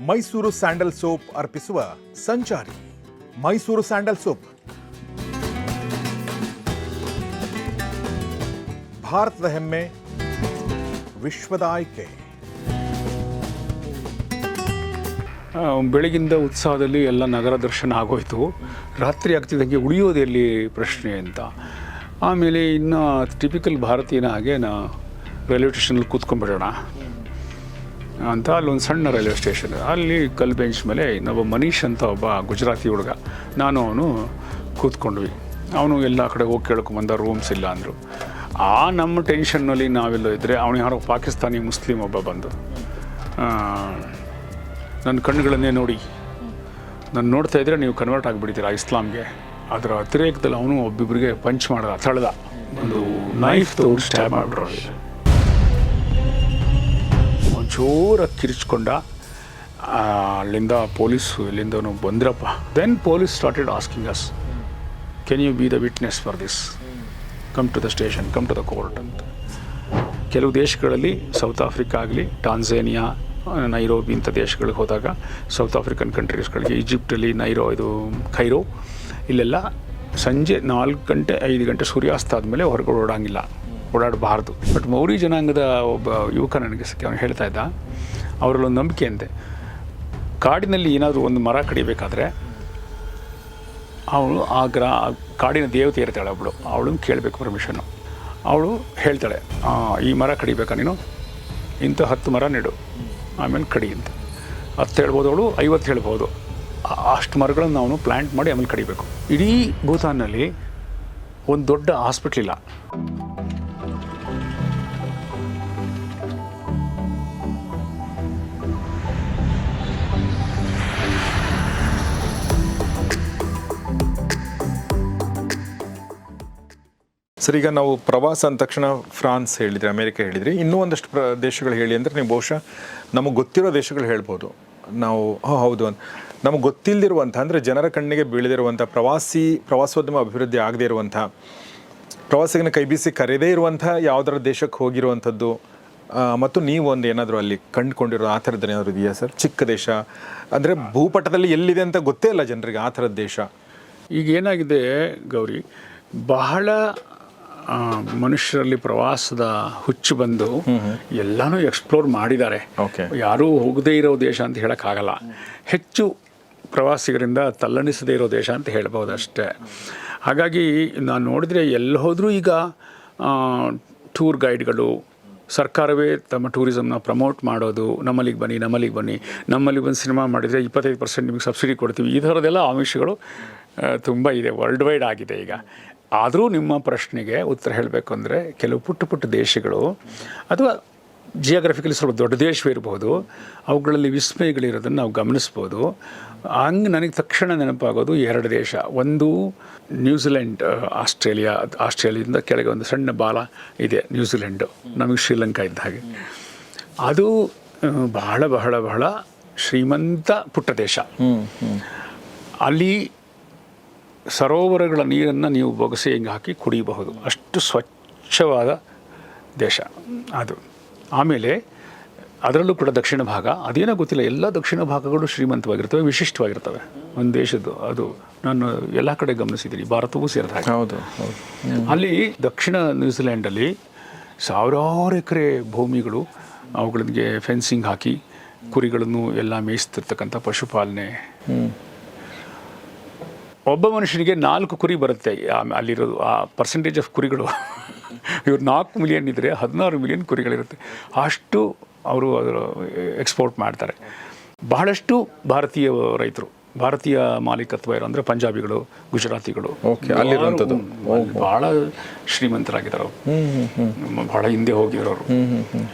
Mysuru sandal soap ಅರ್ಪಿಸುವ ಸಂಚಾರಿ Mysuru sandal soap ಭಾರತದ ಹೆಮ್ಮೆ, ವಿಶ್ವದ ಆಯ್ಕೆ. ಬೆಳಗಿಂದ ಉತ್ಸಾಹದಲ್ಲಿ ಎಲ್ಲ ನಗರ ದರ್ಶನ ಆಗೋಯ್ತು. ರಾತ್ರಿ ಆಗ್ತಿದ್ದಂಗೆ ಉಳಿಯೋದೆಲ್ಲಿ ಪ್ರಶ್ನೆ ಅಂತ. ಆಮೇಲೆ ಇನ್ನು ಟಿಪಿಕಲ್ ಭಾರತೀಯನ ಹಾಗೆ ರೈಲ್ವೆ ಸ್ಟೇಷನಲ್ಲಿ ಕೂತ್ಕೊಂಡ್ಬಿಡೋಣ ಅಂತ ಅಲ್ಲೊಂದು ಸಣ್ಣ ರೈಲ್ವೆ ಸ್ಟೇಷನ್, ಅಲ್ಲಿ ಕಲ್ ಬೆಂಚ್ ಮೇಲೆ ಇನ್ನೊಬ್ಬ ಮನೀಶ್ ಅಂತ ಒಬ್ಬ ಗುಜರಾತಿ ಹುಡುಗ, ನಾನು ಅವನು ಕೂತ್ಕೊಂಡ್ವಿ. ಅವನು ಎಲ್ಲ ಕಡೆ ಹೋಗಿ ಕೇಳ್ಕೊಂಬಂದ, ರೂಮ್ಸ್ ಇಲ್ಲ ಅಂದರು. ನಮ್ಮ ಟೆನ್ಷನ್ನಲ್ಲಿ ನಾವೆಲ್ಲ ಇದ್ದರೆ ಅವನು ಯಾರೋ ಪಾಕಿಸ್ತಾನಿ ಮುಸ್ಲಿಮ್ ಒಬ್ಬ ಬಂದು ನನ್ನ ಕಣ್ಣುಗಳನ್ನೇ ನೋಡಿ, ನಾನು ನೋಡ್ತಾ ಇದ್ದರೆ ನೀವು ಕನ್ವರ್ಟ್ ಆಗಿಬಿಡ್ತೀರಾ ಇಸ್ಲಾಂಗೆ. ಅದರ ಅತಿರೇಕದಲ್ಲಿ ಅವನು ಒಬ್ಬೊಬ್ಬರಿಗೆ ಪಂಚ್ ಮಾಡಿದ, ತಳ್ದ, ಒಂದು ನೈಫ್ ತಗೊಂಡು ಸ್ಟ್ಯಾಬ್ ಮಾಡಿಬಿಟ್ರು. ಜೋರಾಗಿ ಕಿರಿಚ್ಕೊಂಡ. ಅಲ್ಲಿಂದ ಪೊಲೀಸು ಎಲ್ಲಿಂದನೂ ಬಂದ್ರಪ್ಪ. Then police started asking us, can you be the witness for this, come to the station, come to the court ಅಂತ. ಕೆಲವು ದೇಶಗಳಲ್ಲಿ, ಸೌತ್ ಆಫ್ರಿಕಾ ಆಗಲಿ, ಟಾನ್ಝೇನಿಯಾ, ನೈರೋಬಿ ಇಂಥ ದೇಶಗಳಿಗೆ ಹೋದಾಗ, ಸೌತ್ ಆಫ್ರಿಕನ್ ಕಂಟ್ರೀಸ್ಗಳಿಗೆ, ಈಜಿಪ್ಟಲ್ಲಿ ಖೈರೋ, ಇಲ್ಲೆಲ್ಲ ಸಂಜೆ 4 ಗಂಟೆ 5 ಗಂಟೆ ಸೂರ್ಯಾಸ್ತ ಆದಮೇಲೆ ಹೊರಗಡೆ ಓಡಾಡಬಾರ್ದು. ಬಟ್ ಮೌರಿ ಜನಾಂಗದ ಒಬ್ಬ ಯುವಕ ನನಗೆ ಅವನು ಹೇಳ್ತಾ ಇದ್ದ, ಅವರಲ್ಲೊಂದು ನಂಬಿಕೆ ಅಂತೆ, ಕಾಡಿನಲ್ಲಿ ಏನಾದರೂ ಒಂದು ಮರ ಕಡಿಬೇಕಾದ್ರೆ ಅವಳು ಕಾಡಿನ ದೇವತೆ ಇರ್ತಾಳೆ ಒಬ್ಬಳು, ಅವಳನ್ನು ಕೇಳಬೇಕು ಪರ್ಮಿಷನ್ನು. ಅವಳು ಹೇಳ್ತಾಳೆ, ಈ ಮರ ಕಡಿಬೇಕಾ ನೀನು, ಇಂಥ 10 ಮರ ನೆಡು, ಆಮೇಲೆ ಕಡಿ ಅಂತ. 10 ಹೇಳ್ಬೋದು ಅವಳು, 50 ಹೇಳ್ಬೋದು. ಅಷ್ಟು ಮರಗಳನ್ನು ನಾವು ಪ್ಲ್ಯಾಂಟ್ ಮಾಡಿ ಆಮೇಲೆ ಕಡಿಬೇಕು. ಇಡೀ ಭೂತಾನ್ನಲ್ಲಿ ಒಂದು ದೊಡ್ಡ ಹಾಸ್ಪಿಟ್ಲಿಲ್ಲ. ಸರ್, ಈಗ ನಾವು ಪ್ರವಾಸ ಅಂದ ತಕ್ಷಣ ಫ್ರಾನ್ಸ್ ಹೇಳಿದ್ರಿ, ಅಮೇರಿಕ ಹೇಳಿದ್ರಿ, ಇನ್ನೂ ಒಂದಷ್ಟು ದೇಶಗಳು ಹೇಳಿ ಅಂದರೆ ನೀವು ಬಹುಶಃ ನಮಗೆ ಗೊತ್ತಿರೋ ದೇಶಗಳು ಹೇಳ್ಬೋದು. ನಾವು ಹೌದು ಅಂತ ನಮಗೆ ಗೊತ್ತಿಲ್ಲದಿರುವಂಥ, ಅಂದರೆ ಜನರ ಕಣ್ಣಿಗೆ ಬೀಳದಿರುವಂಥ, ಪ್ರವಾಸೋದ್ಯಮ ಅಭಿವೃದ್ಧಿ ಆಗದೇ ಇರುವಂಥ, ಪ್ರವಾಸಿಗನ ಕೈ ಬೀಸಿ ಕರೆಯದೇ ಇರುವಂಥ ಯಾವುದರ ದೇಶಕ್ಕೆ ಹೋಗಿರುವಂಥದ್ದು, ಮತ್ತು ನೀವು ಒಂದು ಏನಾದರೂ ಅಲ್ಲಿ ಕಂಡುಕೊಂಡಿರೋ ಆ ಥರದ್ದು ಏನಾದರೂ ಇದೆಯಾ ಸರ್? ಚಿಕ್ಕ ದೇಶ ಅಂದರೆ ಭೂಪಟದಲ್ಲಿ ಎಲ್ಲಿದೆ ಅಂತ ಗೊತ್ತೇ ಇಲ್ಲ ಜನರಿಗೆ, ಆ ಥರದ ದೇಶ. ಈಗ ಏನಾಗಿದೆ ಗೌರಿ, ಬಹಳ ಮನುಷ್ಯರಲ್ಲಿ ಪ್ರವಾಸದ ಹುಚ್ಚು ಬಂದು ಎಲ್ಲನೂ ಎಕ್ಸ್ಪ್ಲೋರ್ ಮಾಡಿದ್ದಾರೆ. ಯಾರೂ ಹೋಗದೇ ಇರೋ ದೇಶ ಅಂತ ಹೇಳೋಕ್ಕಾಗಲ್ಲ. ಹೆಚ್ಚು ಪ್ರವಾಸಿಗರಿಂದ ತಲ್ಲಣಿಸದೇ ಇರೋ ದೇಶ ಅಂತ ಹೇಳ್ಬೋದು ಅಷ್ಟೇ. ಹಾಗಾಗಿ ನಾನು ನೋಡಿದರೆ ಎಲ್ಲಿ ಹೋದರೂ ಈಗ ಟೂರ್ ಗೈಡ್ಗಳು, ಸರ್ಕಾರವೇ ತಮ್ಮ ಟೂರಿಸಮ್ನ ಪ್ರಮೋಟ್ ಮಾಡೋದು, ನಮ್ಮಲ್ಲಿಗೆ ಬನ್ನಿ, ನಮ್ಮಲ್ಲಿ ಬಂದು ಸಿನಿಮಾ ಮಾಡಿದರೆ 25% ನಿಮಗೆ ಸಬ್ಸಿಡಿ ಕೊಡ್ತೀವಿ, ಈ ಥರದ್ದೆಲ್ಲ ಆಮಿಷಗಳು ತುಂಬ ಇದೆ, ವರ್ಲ್ಡ್ ವೈಡ್ ಆಗಿದೆ ಈಗ. ಆದರೂ ನಿಮ್ಮ ಪ್ರಶ್ನೆಗೆ ಉತ್ತರ ಹೇಳಬೇಕು ಅಂದರೆ, ಕೆಲವು ಪುಟ್ಟ ದೇಶಗಳು ಅಥವಾ ಜಿಯೋಗ್ರಫಿಕಲಿ ಸ್ವಲ್ಪ ದೊಡ್ಡ ದೇಶವೇ ಇರಬಹುದು, ಅವುಗಳಲ್ಲಿ ವಿಸ್ಮಯಗಳಿರೋದನ್ನು ನಾವು ಗಮನಿಸ್ಬೋದು. ಹಂಗೆ ನನಗೆ ತಕ್ಷಣ ನೆನಪಾಗೋದು 2 ದೇಶ. ಒಂದು ನ್ಯೂಜಿಲೆಂಡ್, ಆಸ್ಟ್ರೇಲಿಯಾದಿಂದ ಕೆಳಗೆ ಒಂದು ಸಣ್ಣ ಬಾಲ ಇದೆ ನ್ಯೂಜಿಲೆಂಡು, ನಮಗೆ ಶ್ರೀಲಂಕಾ ಇದ್ದ ಹಾಗೆ. ಅದು ಬಹಳ ಬಹಳ ಬಹಳ ಶ್ರೀಮಂತ ಪುಟ್ಟ ದೇಶ. ಅಲ್ಲಿ ಸರೋವರಗಳ ನೀರನ್ನು ನೀವು ಬೊಗಸೆ ಹಿಂಗೆ ಹಾಕಿ ಕುಡಿಯಬಹುದು, ಅಷ್ಟು ಸ್ವಚ್ಛವಾದ ದೇಶ ಅದು. ಆಮೇಲೆ ಅದರಲ್ಲೂ ಕೂಡ ದಕ್ಷಿಣ ಭಾಗ, ಅದೇನೋ ಗೊತ್ತಿಲ್ಲ, ಎಲ್ಲ ದಕ್ಷಿಣ ಭಾಗಗಳು ಶ್ರೀಮಂತವಾಗಿರ್ತವೆ, ವಿಶಿಷ್ಟವಾಗಿರ್ತವೆ ಒಂದು ದೇಶದ್ದು. ಅದು ನಾನು ಎಲ್ಲ ಕಡೆ ಗಮನಿಸಿದ್ದೀನಿ, ಭಾರತವೂ ಸೇರಿದ ಹಾಗೆ. ಹೌದು. ಅಲ್ಲಿ ದಕ್ಷಿಣ ನ್ಯೂಜಿಲ್ಯಾಂಡಲ್ಲಿ 1000 ಎಕರೆ ಭೂಮಿಗಳು, ಅವುಗಳಿಗೆ ಫೆನ್ಸಿಂಗ್ ಹಾಕಿ ಕುರಿಗಳನ್ನು ಎಲ್ಲ ಮೇಯಿಸ್ತಿರ್ತಕ್ಕಂಥ ಪಶುಪಾಲನೆ. ಒಬ್ಬ ಮನುಷ್ಯನಿಗೆ 4 ಕುರಿ ಬರುತ್ತೆ ಅಲ್ಲಿರೋದು. ಆ ಪರ್ಸೆಂಟೇಜ್ ಆಫ್ ಕುರಿಗಳು ಇವ್ರು 4 ಮಿಲಿಯನ್ ಇದ್ದರೆ 16 ಮಿಲಿಯನ್ ಕುರಿಗಳಿರುತ್ತೆ. ಅಷ್ಟು ಅವರು ಅದರ ಎಕ್ಸ್ಪೋರ್ಟ್ ಮಾಡ್ತಾರೆ. ಬಹಳಷ್ಟು ಭಾರತೀಯ ರೈತರು, ಭಾರತೀಯ ಮಾಲೀಕತ್ವ ಇರೋ ಅಂದರೆ ಪಂಜಾಬಿಗಳು, ಗುಜರಾತಿಗಳು ಅಲ್ಲಿರುವಂಥದ್ದು ಭಾಳ ಶ್ರೀಮಂತರಾಗಿದ್ದಾರೆ, ಭಾಳ ಹಿಂದೆ ಹೋಗಿರೋರು.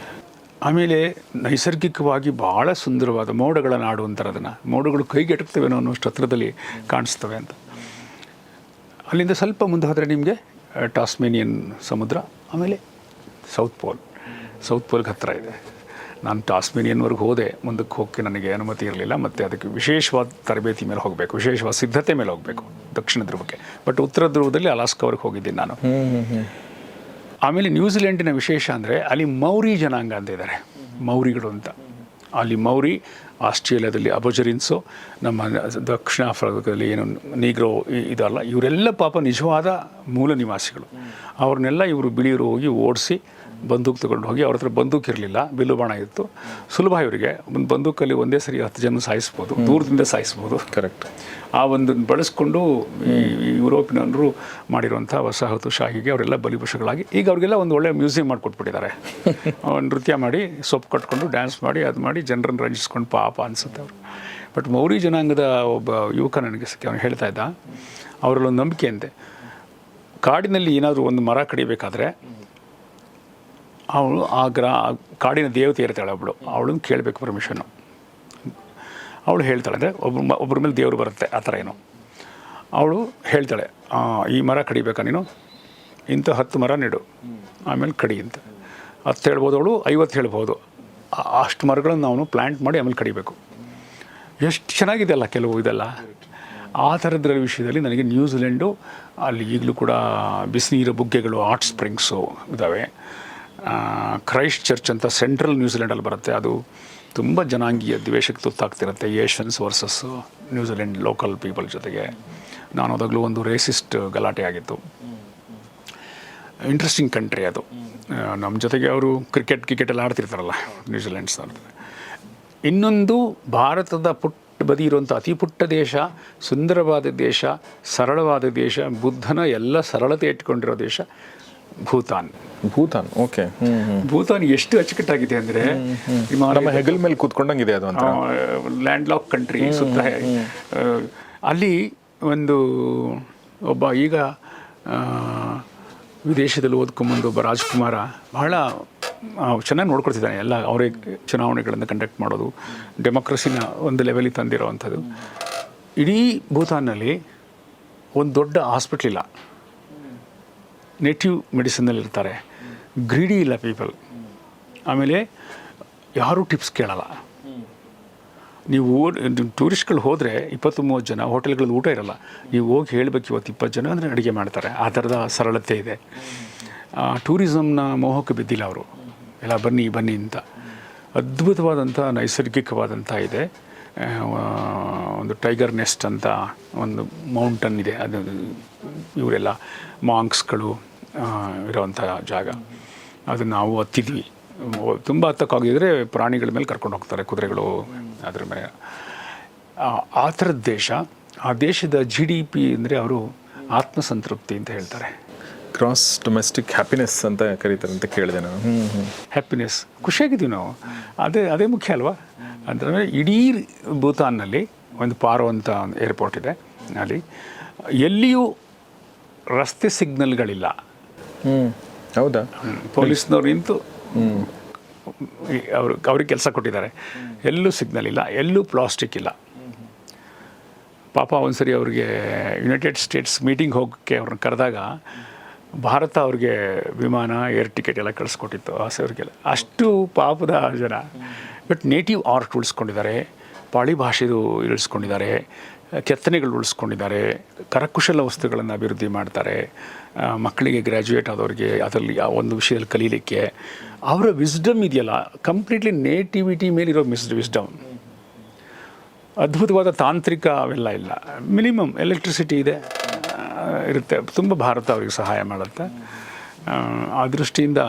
ಆಮೇಲೆ ನೈಸರ್ಗಿಕವಾಗಿ ಭಾಳ ಸುಂದರವಾದ ಮೋಡಗಳ ನಾಡು ಅಂತಾರೆ ಅದನ್ನು. ಮೋಡಗಳು ಕೈಗೆಟಕ್ತವೇನೋ ಅನ್ನೋಷ್ಟು ಹತ್ರದಲ್ಲಿ ಕಾಣಿಸ್ತವೆ ಅಂತ. ಅಲ್ಲಿಂದ ಸ್ವಲ್ಪ ಮುಂದೆ ಹೋದರೆ ನಿಮಗೆ ಟಾಸ್ಮೇನಿಯನ್ ಸಮುದ್ರ, ಆಮೇಲೆ ಸೌತ್ ಪೋಲ್ಗೆ ಹತ್ತಿರ ಇದೆ. ನಾನು ಟಾಸ್ಮೇನಿಯನ್ವರೆಗೆ ಹೋದೆ, ಮುಂದಕ್ಕೆ ಹೋಗೋಕ್ಕೆ ನನಗೆ ಅನುಮತಿ ಇರಲಿಲ್ಲ. ಮತ್ತು ಅದಕ್ಕೆ ವಿಶೇಷವಾದ ತರಬೇತಿ ಮೇಲೆ ಹೋಗಬೇಕು, ವಿಶೇಷವಾದ ಸಿದ್ಧತೆ ಮೇಲೆ ಹೋಗಬೇಕು ದಕ್ಷಿಣ ಧ್ರುವಕ್ಕೆ. ಬಟ್ ಉತ್ತರ ಧ್ರುವದಲ್ಲಿ ಅಲಾಸ್ಕಾವರೆಗೆ ಹೋಗಿದ್ದೀನಿ ನಾನು. ಆಮೇಲೆ ನ್ಯೂಜಿಲೆಂಡಿನ ವಿಶೇಷ ಅಂದರೆ ಅಲ್ಲಿ ಮೌರಿ ಜನಾಂಗ ಅಂತ ಇದ್ದಾರೆ, ಮೌರಿಗಳು ಅಂತ. ಅಲ್ಲಿ ಮೌರಿ ಆಸ್ಟ್ರೇಲಿಯಾದಲ್ಲಿ ಅಬೋಜರಿನ್ಸು, ನಮ್ಮ ದಕ್ಷಿಣ ಆಫ್ರಿಕಾದಲ್ಲಿ ಏನು ನೀಗ್ರೋ ಇದಲ್ಲ, ಇವರೆಲ್ಲ ಪಾಪ ನಿಜವಾದ ಮೂಲ ನಿವಾಸಿಗಳು. ಅವ್ರನ್ನೆಲ್ಲ ಇವರು ಬಿಳಿಯರು ಹೋಗಿ ಓಡಿಸಿ ಬಂದೂಕು ತಗೊಂಡು ಹೋಗಿ, ಅವ್ರ ಹತ್ರ ಬಂದೂಕು ಇರಲಿಲ್ಲ, ಬಿಲ್ಲು ಬಾಣ ಇತ್ತು, ಸುಲಭ ಇವರಿಗೆ ಒಂದು ಬಂದೂಕಲ್ಲಿ ಒಂದೇ ಸರಿ 10 ಜನ ಸಾಯಿಸ್ಬೋದು, ದೂರದಿಂದ ಸಾಯಿಸ್ಬೋದು. ಕರೆಕ್ಟ್. ಆ ಒಂದು ಬಳಸ್ಕೊಂಡು ಈ ಯುರೋಪಿನರು ಮಾಡಿರುವಂಥ ವಸಾಹತುಶಾಹಿಗೆ ಅವರೆಲ್ಲ ಬಲಿಪಶುಗಳಾಗಿ ಈಗ ಅವ್ರಿಗೆಲ್ಲ ಒಂದು ಒಳ್ಳೆಯ ಮ್ಯೂಸಿಯಂ ಮಾಡಿಕೊಟ್ಬಿಟ್ಟಿದ್ದಾರೆ. ನೃತ್ಯ ಮಾಡಿ, ಸೊಪ್ಪು ಕಟ್ಕೊಂಡು, ಡ್ಯಾನ್ಸ್ ಮಾಡಿ, ಅದು ಮಾಡಿ ಜನರನ್ನು ರಂಜಿಸ್ಕೊಂಡು ಪಾಪ ಅನಿಸುತ್ತೆ ಅವರು. ಬಟ್ ಮೌರಿ ಜನಾಂಗದ ಒಬ್ಬ ಯುವಕ ನನಗೆ ಅವನು ಹೇಳ್ತಾ ಇದ್ದ, ಅವರಲ್ಲೊಂದು ನಂಬಿಕೆ ಅಂತೆ, ಕಾಡಿನಲ್ಲಿ ಏನಾದರೂ ಒಂದು ಮರ ಕಡಿಬೇಕಾದ್ರೆ ಅವಳು ಕಾಡಿನ ದೇವತೆ ಇರ್ತಾಳೆ ಒಬ್ಬಳು, ಅವಳನ್ನು ಕೇಳಬೇಕು ಪರ್ಮಿಷನ್ನು. ಅವಳು ಹೇಳ್ತಾಳೆ, ಅಂದರೆ ಒಬ್ಬರ ಮೇಲೆ ದೇವರು ಬರುತ್ತೆ ಆ ಥರ ಏನೋ. ಅವಳು ಹೇಳ್ತಾಳೆ, ಈ ಮರ ಕಡಿಬೇಕಾ ನೀನು, ಇಂಥ 10 ಮರ ನೆಡು, ಆಮೇಲೆ ಕಡಿ ಅಂತ. 10 ಹೇಳ್ಬೋದು ಅವಳು, 50 ಹೇಳ್ಬೋದು. ಅಷ್ಟು ಮರಗಳನ್ನು ನಾವು ಪ್ಲ್ಯಾಂಟ್ ಮಾಡಿ ಆಮೇಲೆ ಕಡಿಬೇಕು. ಎಷ್ಟು ಚೆನ್ನಾಗಿದೆ ಅಲ್ಲ ಕೆಲವು ಇದೆಲ್ಲ. ಆ ಥರದ್ರ ವಿಷಯದಲ್ಲಿ ನನಗೆ ನ್ಯೂಜಿಲೆಂಡು, ಅಲ್ಲಿ ಈಗಲೂ ಕೂಡ ಬಿಸಿನೀರು ಬುಗ್ಗೆಗಳು, ಹಾಟ್ ಸ್ಪ್ರಿಂಗ್ಸು ಇದ್ದಾವೆ. ಕ್ರೈಸ್ಟ್ ಚರ್ಚ್ ಅಂತ ಸೆಂಟ್ರಲ್ ನ್ಯೂಜಿಲೆಂಡಲ್ಲಿ ಬರುತ್ತೆ, ಅದು ತುಂಬ ಜನಾಂಗೀಯ ದ್ವೇಷಕ್ಕೆ ತುತ್ತಾಗ್ತಿರುತ್ತೆ, Asians versus New Zealand local people ಜೊತೆಗೆ. ನಾನು ಹೋದಾಗಲೂ ಒಂದು ರೇಸಿಸ್ಟ್ ಗಲಾಟೆ ಆಗಿತ್ತು. ಇಂಟ್ರೆಸ್ಟಿಂಗ್ ಕಂಟ್ರಿ ಅದು. ನಮ್ಮ ಜೊತೆಗೆ ಅವರು ಕ್ರಿಕೆಟ್ ಎಲ್ಲ ಆಡ್ತಿರ್ತಾರಲ್ಲ ನ್ಯೂಜಿಲೆಂಡ್ಸ್. ಇನ್ನೊಂದು ಭಾರತದ ಪುಟ್ಟ ಬದಿ ಇರುವಂಥ ಅತಿ ಪುಟ್ಟ ದೇಶ, ಸುಂದರವಾದ ದೇಶ, ಸರಳವಾದ ದೇಶ, ಬುದ್ಧನ ಎಲ್ಲ ಸರಳತೆ ಇಟ್ಕೊಂಡಿರೋ ದೇಶ ಭೂತಾನ್. ಓಕೆ. ಭೂತಾನ್ ಎಷ್ಟು ಅಚ್ಚುಕಟ್ಟಾಗಿದೆ ಅಂದರೆ ನಮ್ಮ ಹೆಗಲ ಮೇಲೆ ಕೂತ್ಕೊಂಡಂಗಿದೆ ಅದು ಅಂತ. ಲ್ಯಾಂಡ್ ಲಾಕ್ ಕಂಟ್ರಿ ಸುತ್ತ. ಅಲ್ಲಿ ಒಂದು ಒಬ್ಬ ಈಗ ವಿದೇಶದಲ್ಲಿ ಓದ್ಕೊಂಬಂದು ಒಬ್ಬ ರಾಜ್ಕುಮಾರ ಬಹಳ ಚೆನ್ನಾಗಿ ನೋಡ್ಕೊಳ್ತಿದ್ದಾನೆ. ಎಲ್ಲ ಅವರೇ ಚುನಾವಣೆಗಳನ್ನು ಕಂಡಕ್ಟ್ ಮಾಡೋದು, ಡೆಮೋಕ್ರಸಿನ ಒಂದು ಲೆವೆಲಿಗೆ ತಂದಿರೋ ಅಂಥದ್ದು. ಇಡೀ ಭೂತಾನ್ನಲ್ಲಿ ಒಂದು ದೊಡ್ಡ ಹಾಸ್ಪಿಟ್ಲ್ ಇಲ್ಲ, ನೇಟಿವ್ ಮೆಡಿಸಿನ್ನಲ್ಲಿರ್ತಾರೆ, ಗ್ರೀಡಿ ಇಲ್ಲ ಪೀಪಲ್. ಆಮೇಲೆ ಯಾರೂ ಟಿಪ್ಸ್ ಕೇಳಲ್ಲ. ನೀವು ಟೂರಿಸ್ಟ್ಗಳು ಹೋದರೆ 20-30 ಜನ, ಹೋಟೆಲ್ಗಳಲ್ಲಿ ಊಟ ಇರಲ್ಲ, ನೀವು ಹೋಗಿ ಹೇಳಬೇಕು ಇವತ್ತು 20 ಜನ ಅಂದರೆ ಅಡುಗೆ ಮಾಡ್ತಾರೆ. ಆ ಥರದ ಸರಳತೆ ಇದೆ. ಟೂರಿಸಮ್ನ ಮೋಹಕ್ಕೆ ಬಿದ್ದಿಲ್ಲ ಅವರು, ಎಲ್ಲ ಬನ್ನಿ ಬನ್ನಿ ಅಂತ. ಅದ್ಭುತವಾದಂಥ ನೈಸರ್ಗಿಕವಾದಂಥ ಇದೆ. ಒಂದು ಟೈಗರ್ ನೆಸ್ಟ್ ಅಂತ ಒಂದು ಮೌಂಟನ್ ಇದೆ, ಅದು ಇವರೆಲ್ಲ ಮಾಂಕ್ಸ್ಗಳು ಇರೋವಂಥ ಜಾಗ. ಅದು ನಾವು ಹತ್ತಿದ್ವಿ. ತುಂಬ ಹತ್ತಕ್ಕಾಗಿದ್ದರೆ ಪ್ರಾಣಿಗಳ ಮೇಲೆ ಕರ್ಕೊಂಡು ಹೋಗ್ತಾರೆ, ಕುದುರೆಗಳು ಅದ್ರ ಮೇಲೆ. ಆ ಥರದ ದೇಶ. ಆ ದೇಶದ GDP ಅಂದರೆ ಅವರು ಆತ್ಮಸಂತೃಪ್ತಿ ಅಂತ ಹೇಳ್ತಾರೆ. ಕ್ರಾಸ್ ಡೊಮೆಸ್ಟಿಕ್ ಹ್ಯಾಪಿನೆಸ್ ಅಂತ ಕರೀತಾರೆ ಅಂತ ಕೇಳಿದೆ ನಾನು. ಹ್ಯಾಪಿನೆಸ್, ಖುಷಿಯಾಗಿದ್ದೀವಿ ನಾವು. ಅದೇ ಮುಖ್ಯ ಅಲ್ವಾ. ಅಂದರೆ ಇಡೀ ಭೂತಾನ್ನಲ್ಲಿ ಒಂದು ಪಾರೋ ಅಂತ ಒಂದು ಏರ್ಪೋರ್ಟ್ ಇದೆ, ಅಲ್ಲಿ ಎಲ್ಲಿಯೂ ರಸ್ತೆ ಸಿಗ್ನಲ್ಗಳಿಲ್ಲ. ಹೌದಾ? ಪೊಲೀಸ್ನವ್ರು ನಿಂತು ಅವ್ರಿಗೆ ಕೆಲಸ ಕೊಟ್ಟಿದ್ದಾರೆ. ಎಲ್ಲೂ ಸಿಗ್ನಲ್ ಇಲ್ಲ, ಎಲ್ಲೂ ಪ್ಲಾಸ್ಟಿಕ್ ಇಲ್ಲ. ಪಾಪ ಒಂದು ಸರಿ ಅವ್ರಿಗೆ ಯುನೈಟೆಡ್ ಸ್ಟೇಟ್ಸ್ ಮೀಟಿಂಗ್ ಹೋಗೋಕ್ಕೆ ಅವ್ರನ್ನ ಕರೆದಾಗ ಭಾರತ ಅವ್ರಿಗೆ ವಿಮಾನ, ಏರ್ ಟಿಕೆಟ್ ಎಲ್ಲ ಕಳಿಸ್ಕೊಟ್ಟಿತ್ತು ಆಸೆ ಅವ್ರಿಗೆಲ್ಲ. ಅಷ್ಟು ಪಾಪದ ಜನ. ಬಟ್ ನೇಟಿವ್ ಆರ್ಟ್ ಉಳಿಸ್ಕೊಂಡಿದ್ದಾರೆ, ಪಾಳಿ ಭಾಷೆದು ಇಳಿಸ್ಕೊಂಡಿದ್ದಾರೆ, ಕೆತ್ತನೆಗಳು ಉಳಿಸ್ಕೊಂಡಿದ್ದಾರೆ, ಕರಕುಶಲ ವಸ್ತುಗಳನ್ನು ಅಭಿವೃದ್ಧಿ ಮಾಡ್ತಾರೆ. ಮಕ್ಕಳಿಗೆ ಗ್ರ್ಯಾಜುಯೇಟ್ ಆದವ್ರಿಗೆ ಅದರಲ್ಲಿ ಆ ಒಂದು ವಿಷಯದಲ್ಲಿ ಕಲೀಲಿಕ್ಕೆ ಅವರ ವಿಸ್ಡಮ್ ಇದೆಯಲ್ಲ, ಕಂಪ್ಲೀಟ್ಲಿ ನೇಟಿವಿಟಿ ಮೇಲಿರೋ ವಿಸ್ಡಮ್. ಅದ್ಭುತವಾದ ತಾಂತ್ರಿಕ ಅವೆಲ್ಲ ಇಲ್ಲ. ಮಿನಿಮಮ್ ಎಲೆಕ್ಟ್ರಿಸಿಟಿ ಇದೆ, ಇರುತ್ತೆ. ತುಂಬ ಭಾರತ ಅವರಿಗೆ ಸಹಾಯ ಮಾಡುತ್ತೆ. ಆ ದೃಷ್ಟಿಯಿಂದ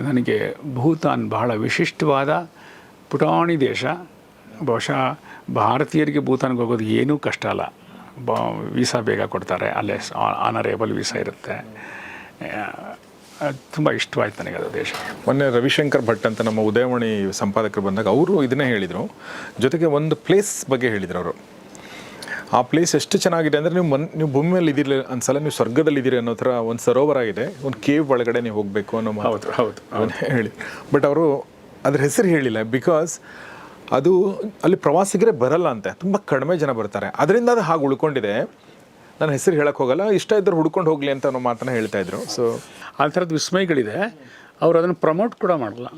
ನನಗೆ ಭೂತಾನ್ ಬಹಳ ವಿಶಿಷ್ಟವಾದ ಪುಟಾಣಿ ದೇಶ. ಬಹುಶಃ ಭಾರತೀಯರಿಗೆ ಭೂತಾನ್ಗೆ ಹೋಗೋದು ಏನೂ ಕಷ್ಟ ಅಲ್ಲ. ವೀಸಾ ಬೇಗ ಕೊಡ್ತಾರೆ, ಅಲ್ಲೇ ಆನರೇಬಲ್ ವೀಸಾ ಇರುತ್ತೆ. ತುಂಬ ಇಷ್ಟವಾಯ್ತು ನನಗೆ ಅದು ದೇಶ. ಮೊನ್ನೆ ರವಿಶಂಕರ್ ಭಟ್ ಅಂತ ನಮ್ಮ ಉದಯವಾಣಿ ಸಂಪಾದಕರು ಬಂದಾಗ ಅವರು ಇದನ್ನೇ ಹೇಳಿದರು. ಜೊತೆಗೆ ಒಂದು ಪ್ಲೇಸ್ ಬಗ್ಗೆ ಹೇಳಿದರು ಅವರು. ಆ ಪ್ಲೇಸ್ ಎಷ್ಟು ಚೆನ್ನಾಗಿದೆ ಅಂದರೆ ನೀವು ಭೂಮಿ ಮೇಲೆ ಇದ್ದೀರಿ ಒಂದ್ಸಲ, ನೀವು ಸ್ವರ್ಗದಲ್ಲಿದ್ದೀರಿ ಅನ್ನೋ ಥರ ಒಂದು ಸರೋವರ ಇದೆ, ಒಂದು ಕೇವ್ ಒಳಗಡೆ ನೀವು ಹೋಗಬೇಕು ಅನ್ನೋ ಹೌದು ಹೇಳಿ. ಬಟ್ ಅವರು ಅದ್ರ ಹೆಸರು ಹೇಳಿಲ್ಲ, ಬಿಕಾಸ್ ಅದು ಅಲ್ಲಿ ಪ್ರವಾಸಿಗರೇ ಬರಲ್ಲ ಅಂತೆ, ತುಂಬ ಕಡಿಮೆ ಜನ ಬರ್ತಾರೆ. ಅದರಿಂದ ಅದು ಹಾಗೆ ಉಳ್ಕೊಂಡಿದೆ. ನಾನು ಹೆಸರು ಹೇಳಕ್ಕೆ ಹೋಗಲ್ಲ, ಇಷ್ಟ ಇದ್ದರೆ ಹುಡ್ಕೊಂಡು ಹೋಗಲಿ ಅಂತ ಅನ್ನೋ ಮಾತನ್ನ ಹೇಳ್ತಾ ಇದ್ರು. ಸೊ ಆ ಥರದ್ದು ವಿಸ್ಮಯಗಳಿದೆ. ಅವರು ಅದನ್ನು ಪ್ರಮೋಟ್ ಕೂಡ ಮಾಡಲ್ಲ.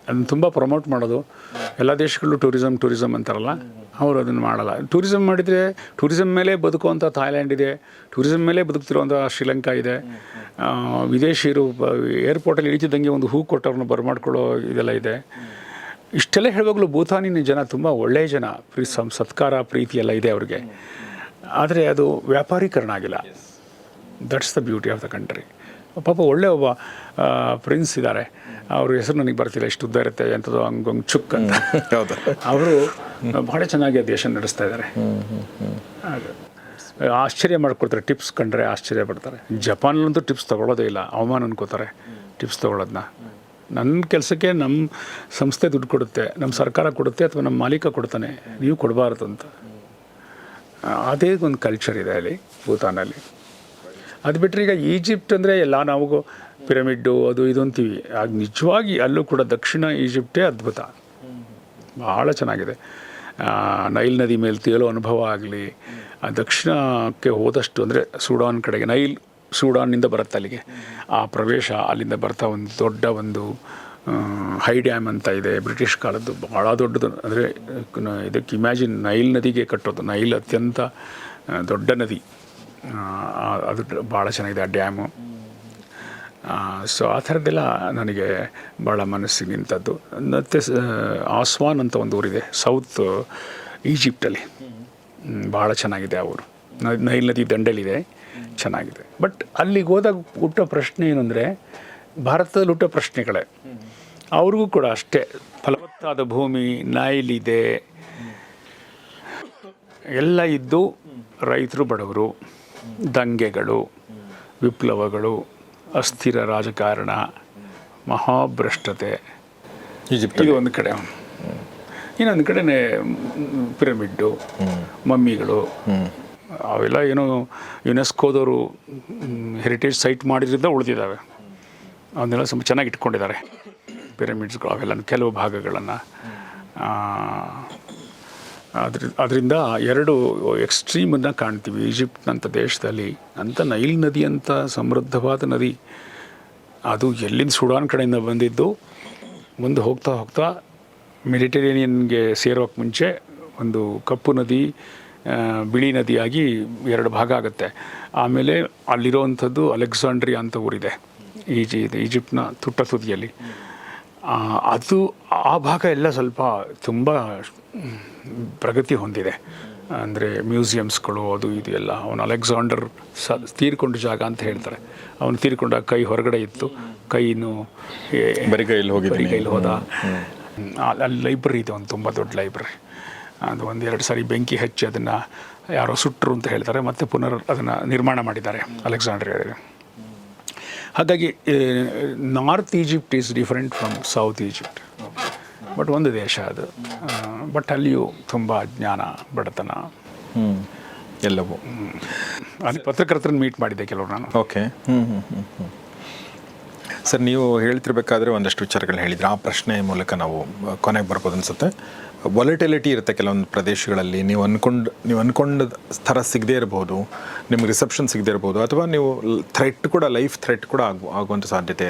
ಅದನ್ನು ತುಂಬ ಪ್ರಮೋಟ್ ಮಾಡೋದು, ಎಲ್ಲ ದೇಶಗಳಲ್ಲೂ ಟೂರಿಸಮ್ ಅಂತಾರಲ್ಲ, ಅವರು ಅದನ್ನು ಮಾಡಲ್ಲ. ಟೂರಿಸಮ್ ಮಾಡಿದರೆ ಟೂರಿಸಮ್ ಮೇಲೆ ಬದುಕುವಂಥ ಥಾಯ್ಲ್ಯಾಂಡ್ ಇದೆ, ಟೂರಿಸಮ್ ಮೇಲೆ ಬದುಕ್ತಿರುವಂಥ ಶ್ರೀಲಂಕಾ ಇದೆ. ವಿದೇಶಿಯರು ಏರ್ಪೋರ್ಟಲ್ಲಿ ಇಳಿತಿದ್ದಂಗೆ ಒಂದು ಹೂ ಕೊಟ್ಟವ್ರನ್ನ ಬರಮಾಡ್ಕೊಳ್ಳೋ ಇದೆಲ್ಲ ಇದೆ. ಇಷ್ಟೆಲ್ಲ ಹೇಳುವಾಗಲೂ ಭೂತಾನಿನ ಜನ ತುಂಬ ಒಳ್ಳೆಯ ಜನ, ಸತ್ಕಾರ ಪ್ರೀತಿ ಎಲ್ಲ ಇದೆ ಅವ್ರಿಗೆ. ಆದರೆ ಅದು ವ್ಯಾಪಾರೀಕರಣ ಆಗಿಲ್ಲ. That's the beauty of the country. ಪಾಪ ಒಳ್ಳೆ ಒಬ್ಬ ಪ್ರಿನ್ಸ್ ಇದ್ದಾರೆ, ಅವ್ರ ಹೆಸರು ನನಗೆ ಬರ್ತಿಲ್ಲ, ಇಷ್ಟು ಉದ್ದ ಇರುತ್ತೆ ಎಂಥದ್ದು ಹಂಗೊಂಗ್ ಚುಕ್ ಅಂತ. ಹೌದು, ಅವರು ಭಾಳ ಚೆನ್ನಾಗಿ ದೇಶ ನಡೆಸ್ತಾ ಇದ್ದಾರೆ. ಅದು ಆಶ್ಚರ್ಯ ಮಾಡ್ಕೊಡ್ತಾರೆ, ಟಿಪ್ಸ್ ಕಂಡ್ರೆ ಆಶ್ಚರ್ಯ ಪಡ್ತಾರೆ. ಜಪಾನಲ್ಲಂತೂ ಟಿಪ್ಸ್ ತೊಗೊಳ್ಳೋದೇ ಇಲ್ಲ, ಅವಮಾನ ಅನ್ಕೋತಾರೆ ಟಿಪ್ಸ್ ತೊಗೊಳೋದನ್ನ. ನನ್ನ ಕೆಲಸಕ್ಕೆ ನಮ್ಮ ಸಂಸ್ಥೆ ದುಡ್ಡು ಕೊಡುತ್ತೆ, ನಮ್ಮ ಸರ್ಕಾರ ಕೊಡುತ್ತೆ, ಅಥವಾ ನಮ್ಮ ಮಾಲೀಕ ಕೊಡ್ತಾನೆ, ನೀವು ಕೊಡಬಾರ್ದು ಅಂತ. ಅದೇ ಒಂದು ಕಲ್ಚರ್ ಇದೆ ಅಲ್ಲಿ ಭೂತಾನಲ್ಲಿ. ಅದು ಬಿಟ್ಟರೆ ಈಗ ಈಜಿಪ್ಟ್ ಅಂದರೆ ಎಲ್ಲ ನಾವು ಪಿರಮಿಡ್ಡು ಅದು ಇದು ಅಂತೀವಿ, ಆಗ ನಿಜವಾಗಿ ಅಲ್ಲೂ ಕೂಡ ದಕ್ಷಿಣ ಈಜಿಪ್ಟೇ ಅದ್ಭುತ, ಭಾಳ ಚೆನ್ನಾಗಿದೆ. ನೈಲ್ ನದಿ ಮೇಲೆ ತೇಲೋ ಅನುಭವ ಆಗಲಿ, ಆ ದಕ್ಷಿಣಕ್ಕೆ ಹೋದಷ್ಟು ಅಂದರೆ ಸೂಡಾನ್ ಕಡೆಗೆ, ನೈಲ್ ಸೂಡಾನ್ನಿಂದ ಬರುತ್ತೆ ಅಲ್ಲಿಗೆ, ಆ ಪ್ರವೇಶ ಅಲ್ಲಿಂದ ಬರ್ತಾ ಒಂದು ದೊಡ್ಡ ಒಂದು ಹೈ ಡ್ಯಾಮ್ ಅಂತ ಇದೆ, ಬ್ರಿಟಿಷ್ ಕಾಲದ್ದು ಭಾಳ ದೊಡ್ಡದು. ಅಂದರೆ ಇದಕ್ಕೆ ಇಮ್ಯಾಜಿನ್, ನೈಲ್ ನದಿಗೆ ಕಟ್ಟೋದು, ನೈಲ್ ಅತ್ಯಂತ ದೊಡ್ಡ ನದಿ, ಅದು ಭಾಳ ಚೆನ್ನಾಗಿದೆ ಆ ಡ್ಯಾಮು. ಸೊ ಆ ಥರದ್ದೆಲ್ಲ ನನಗೆ ಭಾಳ ಮನಸ್ಸಿಗೆ ನಿಂತದ್ದು. ಮತ್ತು ಆಸ್ವಾನ್ ಅಂತ ಒಂದು ಊರಿದೆ ಸೌತ್ ಈಜಿಪ್ಟಲ್ಲಿ, ಭಾಳ ಚೆನ್ನಾಗಿದೆ ಆ ಊರು, ನೈಲ್ ನದಿ ದಂಡೆಲಿದೆ, ಚೆನ್ನಾಗಿದೆ. ಬಟ್ ಅಲ್ಲಿಗೆ ಹೋದಾಗ ಹುಟ್ಟೋ ಪ್ರಶ್ನೆ ಏನು ಅಂದರೆ, ಭಾರತದಲ್ಲಿ ಹುಟ್ಟೋ ಪ್ರಶ್ನೆಗಳೇ ಅವ್ರಿಗೂ ಕೂಡ ಅಷ್ಟೇ. ಫಲವತ್ತಾದ ಭೂಮಿ, ನೈಲ್ ಇದೆ, ಎಲ್ಲ ಇದ್ದು ರೈತರು ಬಡವರು, ದಂಗೆಗಳು, ವಿಪ್ಲವಗಳು, ಅಸ್ಥಿರ ರಾಜಕಾರಣ, ಮಹಾಭ್ರಷ್ಟತೆ, ಈಜಿಪ್ಟ್ ಇದು ಒಂದು ಕಡೆ. ಇನ್ನೊಂದು ಕಡೆ ಪಿರಮಿಡ್ಡು, ಮಮ್ಮಿಗಳು, ಅವೆಲ್ಲ ಏನೋ ಯುನೆಸ್ಕೋದವರು ಹೆರಿಟೇಜ್ ಸೈಟ್ ಮಾಡಿದ್ರಿಂದ ಉಳಿದಿದ್ದಾವೆ. ಅವನ್ನೆಲ್ಲ ಸ್ವಲ್ಪ ಚೆನ್ನಾಗಿ ಇಟ್ಕೊಂಡಿದ್ದಾರೆ ಪಿರಮಿಡ್ಸ್ಗಳು, ಅವೆಲ್ಲ ಕೆಲವು ಭಾಗಗಳನ್ನು. ಅದರಿಂದ ಎರಡು ಎಕ್ಸ್ಟ್ರೀಮನ್ನು ಕಾಣ್ತೀವಿ ಈಜಿಪ್ಟ್ನಂಥ ದೇಶದಲ್ಲಿ. ಅಂಥ ನೈಲ್ ನದಿ ಅಂತ ಸಮೃದ್ಧವಾದ ನದಿ, ಅದು ಎಲ್ಲಿಂದ ಸುಡಾನ್ ಕಡೆಯಿಂದ ಬಂದಿದ್ದು, ಮುಂದೆ ಹೋಗ್ತಾ ಹೋಗ್ತಾ ಮೆಡಿಟರೇನಿಯನ್ಗೆ ಸೇರೋಕ್ಕೆ ಮುಂಚೆ ಒಂದು ಕಪ್ಪು ನದಿ, ಬಿಳಿ ನದಿಯಾಗಿ ಎರಡು ಭಾಗ ಆಗುತ್ತೆ. ಆಮೇಲೆ ಅಲ್ಲಿರೋವಂಥದ್ದು ಅಲೆಕ್ಸಾಂಡ್ರಿಯಾ ಅಂತ ಊರಿದೆ ಈಜಿಪ್ಟ್ನ ತುಟ್ಟ ತುದಿಯಲ್ಲಿ. ಅದು ಆ ಭಾಗ ಎಲ್ಲ ಸ್ವಲ್ಪ ತುಂಬ ಪ್ರಗತಿ ಹೊಂದಿದೆ. ಅಂದರೆ ಮ್ಯೂಸಿಯಮ್ಸ್ಗಳು ಅದು ಇದು ಎಲ್ಲ. ಅವನು ಅಲೆಕ್ಸಾಂಡರ್ ತೀರ್ಕೊಂಡ ಜಾಗ ಅಂತ ಹೇಳ್ತಾರೆ. ಅವನು ತೀರ್ಕೊಂಡಾಗ ಕೈ ಹೊರಗಡೆ ಇತ್ತು, ಕೈನು ಬರಿಗೈಲಿ ಹೋದ. ಅಲ್ಲಿ ಲೈಬ್ರರಿ ಇದೆ, ಒಂದು ತುಂಬ ದೊಡ್ಡ ಲೈಬ್ರರಿ. ಅದು ಒಂದೆರಡು ಸಾರಿ ಬೆಂಕಿ ಹಚ್ಚಿ ಅದನ್ನು ಯಾರೋ ಸುಟ್ಟರು ಅಂತ ಹೇಳ್ತಾರೆ, ಮತ್ತು ಪುನರ್ ಅದನ್ನು ನಿರ್ಮಾಣ ಮಾಡಿದ್ದಾರೆ ಅಲೆಕ್ಸಾಂಡ್ರಿಯಾಗೆ. ಹಾಗಾಗಿ north Egypt is different from south Egypt. But ಒಂದು ದೇಶ ಅದು. ಬಟ್ ಅಲ್ಲಿಯೂ ತುಂಬ ಜ್ಞಾನ, ಬಡತನ ಎಲ್ಲವೂ. ಅಲ್ಲಿ ಪತ್ರಕರ್ತರನ್ನು ಮೀಟ್ ಮಾಡಿದ್ದೆ ಕೆಲವರು ನಾನು. ಓಕೆ. ಸರ್, ನೀವು ಹೇಳ್ತಿರ್ಬೇಕಾದ್ರೆ ಒಂದಷ್ಟು ವಿಚಾರಗಳನ್ನ ಹೇಳಿದ್ರೆ ಆ ಪ್ರಶ್ನೆ ಮೂಲಕ ನಾವು ಕೊನೆಗೆ ಬರ್ಬೋದು ಅನಿಸುತ್ತೆ. ವಾಲಟಿಲಿಟಿ ಇರುತ್ತೆ ಕೆಲವೊಂದು ಪ್ರದೇಶಗಳಲ್ಲಿ. ನೀವು ಅಂದ್ಕೊಂಡ ಥರ ಸಿಗದೇ ಇರ್ಬೋದು, ನಿಮ್ಗೆ ರಿಸೆಪ್ಷನ್ ಸಿಗದೇ ಇರ್ಬೋದು, ಅಥವಾ ನೀವು ಥ್ರೆಟ್ ಕೂಡ, ಲೈಫ್ ಥ್ರೆಟ್ ಕೂಡ ಆಗುವಂಥ ಸಾಧ್ಯತೆ,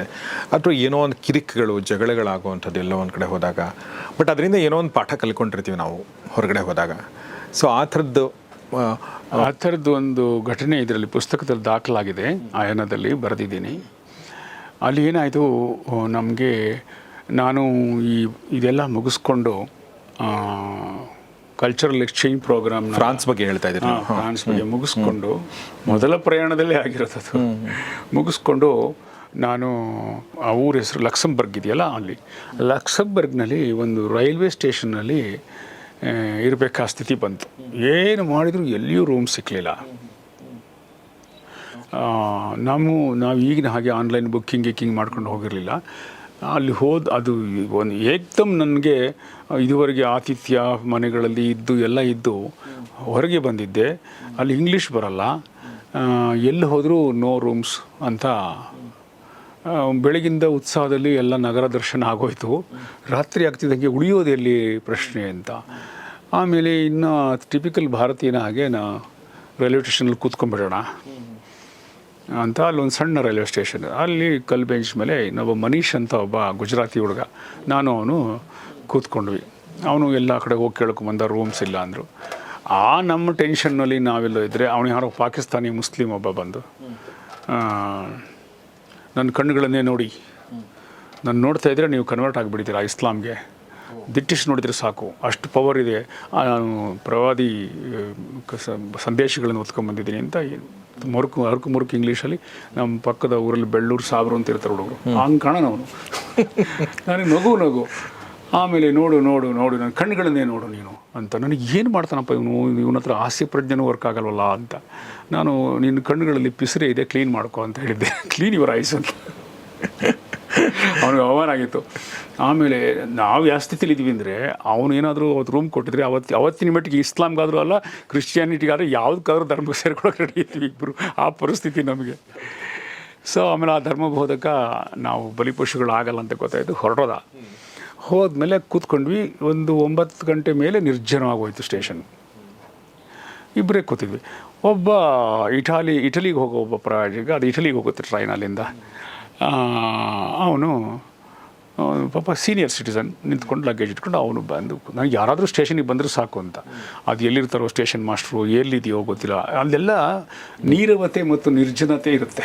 ಅಥವಾ ಏನೋ ಒಂದು ಕಿರಿಕ್ಗಳು, ಜಗಳಗಳಾಗುವಂಥದ್ದು ಎಲ್ಲೋ ಒಂದು ಕಡೆ ಹೋದಾಗ. ಬಟ್ ಅದರಿಂದ ಏನೋ ಒಂದು ಪಾಠ ಕಲ್ಕೊಂಡಿರ್ತೀವಿ ನಾವು ಹೊರಗಡೆ ಹೋದಾಗ. ಸೊ ಆ ಥರದ್ದು ಒಂದು ಘಟನೆ ಇದರಲ್ಲಿ ಪುಸ್ತಕದಲ್ಲಿ ದಾಖಲಾಗಿದೆ, ಆಯನದಲ್ಲಿ ಬರೆದಿದ್ದೀನಿ. ಅಲ್ಲಿ ಏನಾಯಿತು, ನಮಗೆ ನಾನು ಇದೆಲ್ಲ ಮುಗಿಸ್ಕೊಂಡು ಕಲ್ಚರಲ್ ಎಕ್ಸ್ಚೇಂಜ್ ಪ್ರೋಗ್ರಾಮ್, ಫ್ರಾನ್ಸ್ ಬಗ್ಗೆ ಹೇಳ್ತಾ ಇದ್ದೀನಿ, ಫ್ರಾನ್ಸ್ ಬಗ್ಗೆ ಮುಗಿಸ್ಕೊಂಡು, ಮೊದಲ ಪ್ರಯಾಣದಲ್ಲೇ ಆಗಿರೋದು ಅದು. ಮುಗಿಸ್ಕೊಂಡು ನಾನು ಆ ಊರ ಹೆಸರು ಲಕ್ಸಂಬರ್ಗ್ ಇದೆಯಲ್ಲ, ಅಲ್ಲಿ ಲಕ್ಸಂಬರ್ಗ್ನಲ್ಲಿ ಒಂದು ರೈಲ್ವೆ ಸ್ಟೇಷನ್ನಲ್ಲಿ ಇರಬೇಕಾದ ಸ್ಥಿತಿ ಬಂತು. ಏನು ಮಾಡಿದರೂ ಎಲ್ಲಿಯೂ ರೂಮ್ ಸಿಕ್ಕಲಿಲ್ಲ. ನಾವು ಈಗಿನ ಹಾಗೆ ಆನ್ಲೈನ್ ಬುಕ್ಕಿಂಗ್ ಮಾಡ್ಕೊಂಡು ಹೋಗಿರಲಿಲ್ಲ. ಅಲ್ಲಿ ಅದು ಒಂದು ಏಕ್ದಮ್ ನನಗೆ ಇದುವರೆಗೆ ಆತಿಥ್ಯ ಮನೆಗಳಲ್ಲಿ ಇದ್ದು ಹೊರಗೆ ಬಂದಿದ್ದೆ. ಅಲ್ಲಿ ಇಂಗ್ಲೀಷ್ ಬರಲ್ಲ, ಎಲ್ಲಿ ಹೋದರೂ ನೋ ರೂಮ್ಸ್ ಅಂತ. ಬೆಳಗಿಂದ ಉತ್ಸಾಹದಲ್ಲಿ ಎಲ್ಲ ನಗರ ದರ್ಶನ ಆಗೋಯ್ತು. ರಾತ್ರಿ ಆಗ್ತಿದ್ದಂಗೆ ಉಳಿಯೋದು ಎಲ್ಲಿ ಪ್ರಶ್ನೆ ಅಂತ. ಆಮೇಲೆ ಇನ್ನು ಟಿಪಿಕಲ್ ಭಾರತೀಯನ ಹಾಗೆ ರೈಲ್ವೆ ಸ್ಟೇಷನಲ್ಲಿ ಕೂತ್ಕೊಂಡ್ಬಿಡೋಣ ಅಂತ ಅಲ್ಲೊಂದು ಸಣ್ಣ ರೈಲ್ವೆ ಸ್ಟೇಷನ್, ಅಲ್ಲಿ ಕಲ್ ಬೆಂಚ್ ಮೇಲೆ ಇನ್ನೊಬ್ಬ ಮನೀಶ್ ಅಂತ ಒಬ್ಬ ಗುಜರಾತಿ ಹುಡುಗ, ನಾನು ಅವನು ಕೂತ್ಕೊಂಡ್ವಿ. ಅವನು ಎಲ್ಲ ಕಡೆ ಹೋಗಿ ಕೇಳ್ಕೊಂಬಂದ, ರೂಮ್ಸ್ ಇಲ್ಲ ಅಂದರು. ನಮ್ಮ ಟೆನ್ಷನ್ನಲ್ಲಿ ನಾವೆಲ್ಲೋ ಇದ್ದರೆ ಅವನು ಯಾರೋ ಪಾಕಿಸ್ತಾನಿ ಮುಸ್ಲಿಮ್ ಒಬ್ಬ ಬಂದು ನನ್ನ ಕಣ್ಣುಗಳನ್ನೇ ನೋಡಿ, ನಾನು ನೋಡ್ತಾ ಇದ್ದರೆ ನೀವು ಕನ್ವರ್ಟ್ ಆಗಿಬಿಡ್ತೀರಾ ಇಸ್ಲಾಮ್ಗೆ ದಿಟ್ಟಿಸಿ ನೋಡಿದರೆ ಸಾಕು, ಅಷ್ಟು ಪವರ್ ಇದೆ. ನಾನು ಪ್ರವಾದಿ ಸಂದೇಶಗಳನ್ನು ಓದ್ಕೊಂಡ್ಬಂದಿದ್ದೀನಿ ಅಂತ ಮುರುಕು ಇಂಗ್ಲೀಷಲ್ಲಿ ನಮ್ಮ ಪಕ್ಕದ ಊರಲ್ಲಿ ಬೆಳ್ಳೂರು ಸಾಬ್ರು ಅಂತ ಇರ್ತಾರೆ ಹುಡುಗರು, ಹಂಗೆ ಕಾಣೋಣ ಅವನು. ನನಗೆ ನಗು ಆಮೇಲೆ ನೋಡು ನನ್ನ ಕಣ್ಣುಗಳನ್ನೇ ನೋಡು ನೀನು ಅಂತ. ನನಗೆ ಏನು ಮಾಡ್ತಾನಪ್ಪ ಇವನ ಹತ್ರ ಹಾಸ್ಯ ಪ್ರಜ್ಞೆನೂ ವರ್ಕ್ ಆಗಲ್ವಲ್ಲ ಅಂತ. ನಾನು ನಿನ್ನ ಕಣ್ಣುಗಳಲ್ಲಿ ಪಿಸರೆ ಇದೆ, ಕ್ಲೀನ್ ಮಾಡ್ಕೊ ಅಂತ ಹೇಳಿದ್ದೆ. ಕ್ಲೀನ್ ಯುವರ್ ಐಸ್ ಅಂತ. ಅವನಿಗೆ ಅವಮಾನ ಆಗಿತ್ತು. ಆಮೇಲೆ ನಾವು ಯಾವ ಸ್ಥಿತಿಲಿದ್ದೀವಿ ಅಂದರೆ, ಅವನು ಏನಾದರೂ ಅವತ್ತು ರೂಮ್ ಕೊಟ್ಟಿದ್ರೆ ಅವತ್ತಿನ ಮಟ್ಟಿಗೆ ಇಸ್ಲಾಮ್ಗಾದರೂ ಅಲ್ಲ ಕ್ರಿಶ್ಚಿಯಾನಿಟಿಗಾದ್ರೂ ಯಾವುದಕ್ಕಾದ್ರೂ ಧರ್ಮಕ್ಕೆ ಸೇರ್ಕೊಳ್ಳೋಕೆ ರೆಡಿ ಇರ್ತೀವಿ ಇಬ್ಬರು. ಆ ಪರಿಸ್ಥಿತಿ ನಮಗೆ. ಸೊ ಆಮೇಲೆ ಆ ಧರ್ಮಬೋಧಕ ನಾವು ಬಲಿಪಶುಗಳಾಗಲ್ಲ ಅಂತ ಗೊತ್ತಾಯಿತು. ಹೋದ್ಮೇಲೆ ಕೂತ್ಕೊಂಡ್ವಿ. ಒಂದು 9 ಗಂಟೆ ಮೇಲೆ ನಿರ್ಜನವಾಗೋಯ್ತು ಸ್ಟೇಷನ್. ಇಬ್ಬರೇ ಕೂತಿದ್ವಿ. ಒಬ್ಬ ಇಟಲಿಗೆ ಹೋಗೋ ಒಬ್ಬ ಪ್ರಯಾಣಿಕ, ಅದು ಇಟಲಿಗೆ ಹೋಗುತ್ತೆ ಟ್ರೈನ್ ಅಲ್ಲಿಂದ. ಅವನು ಪಾಪ ಸೀನಿಯರ್ ಸಿಟಿಸನ್ ನಿಂತ್ಕೊಂಡು ಲಗೇಜ್ ಇಟ್ಕೊಂಡು ಅವನು ಬಂದು, ನನಗೆ ಯಾರಾದರೂ ಸ್ಟೇಷನಿಗೆ ಬಂದರೆ ಸಾಕು ಅಂತ. ಅದು ಎಲ್ಲಿರ್ತಾರೋ ಸ್ಟೇಷನ್ ಮಾಸ್ಟ್ರು, ಎಲ್ಲಿದೆಯೋ ಗೊತ್ತಿಲ್ಲ. ಅಲ್ಲೆಲ್ಲ ನೀರವತೆ ಮತ್ತು ನಿರ್ಜನತೆ ಇರುತ್ತೆ,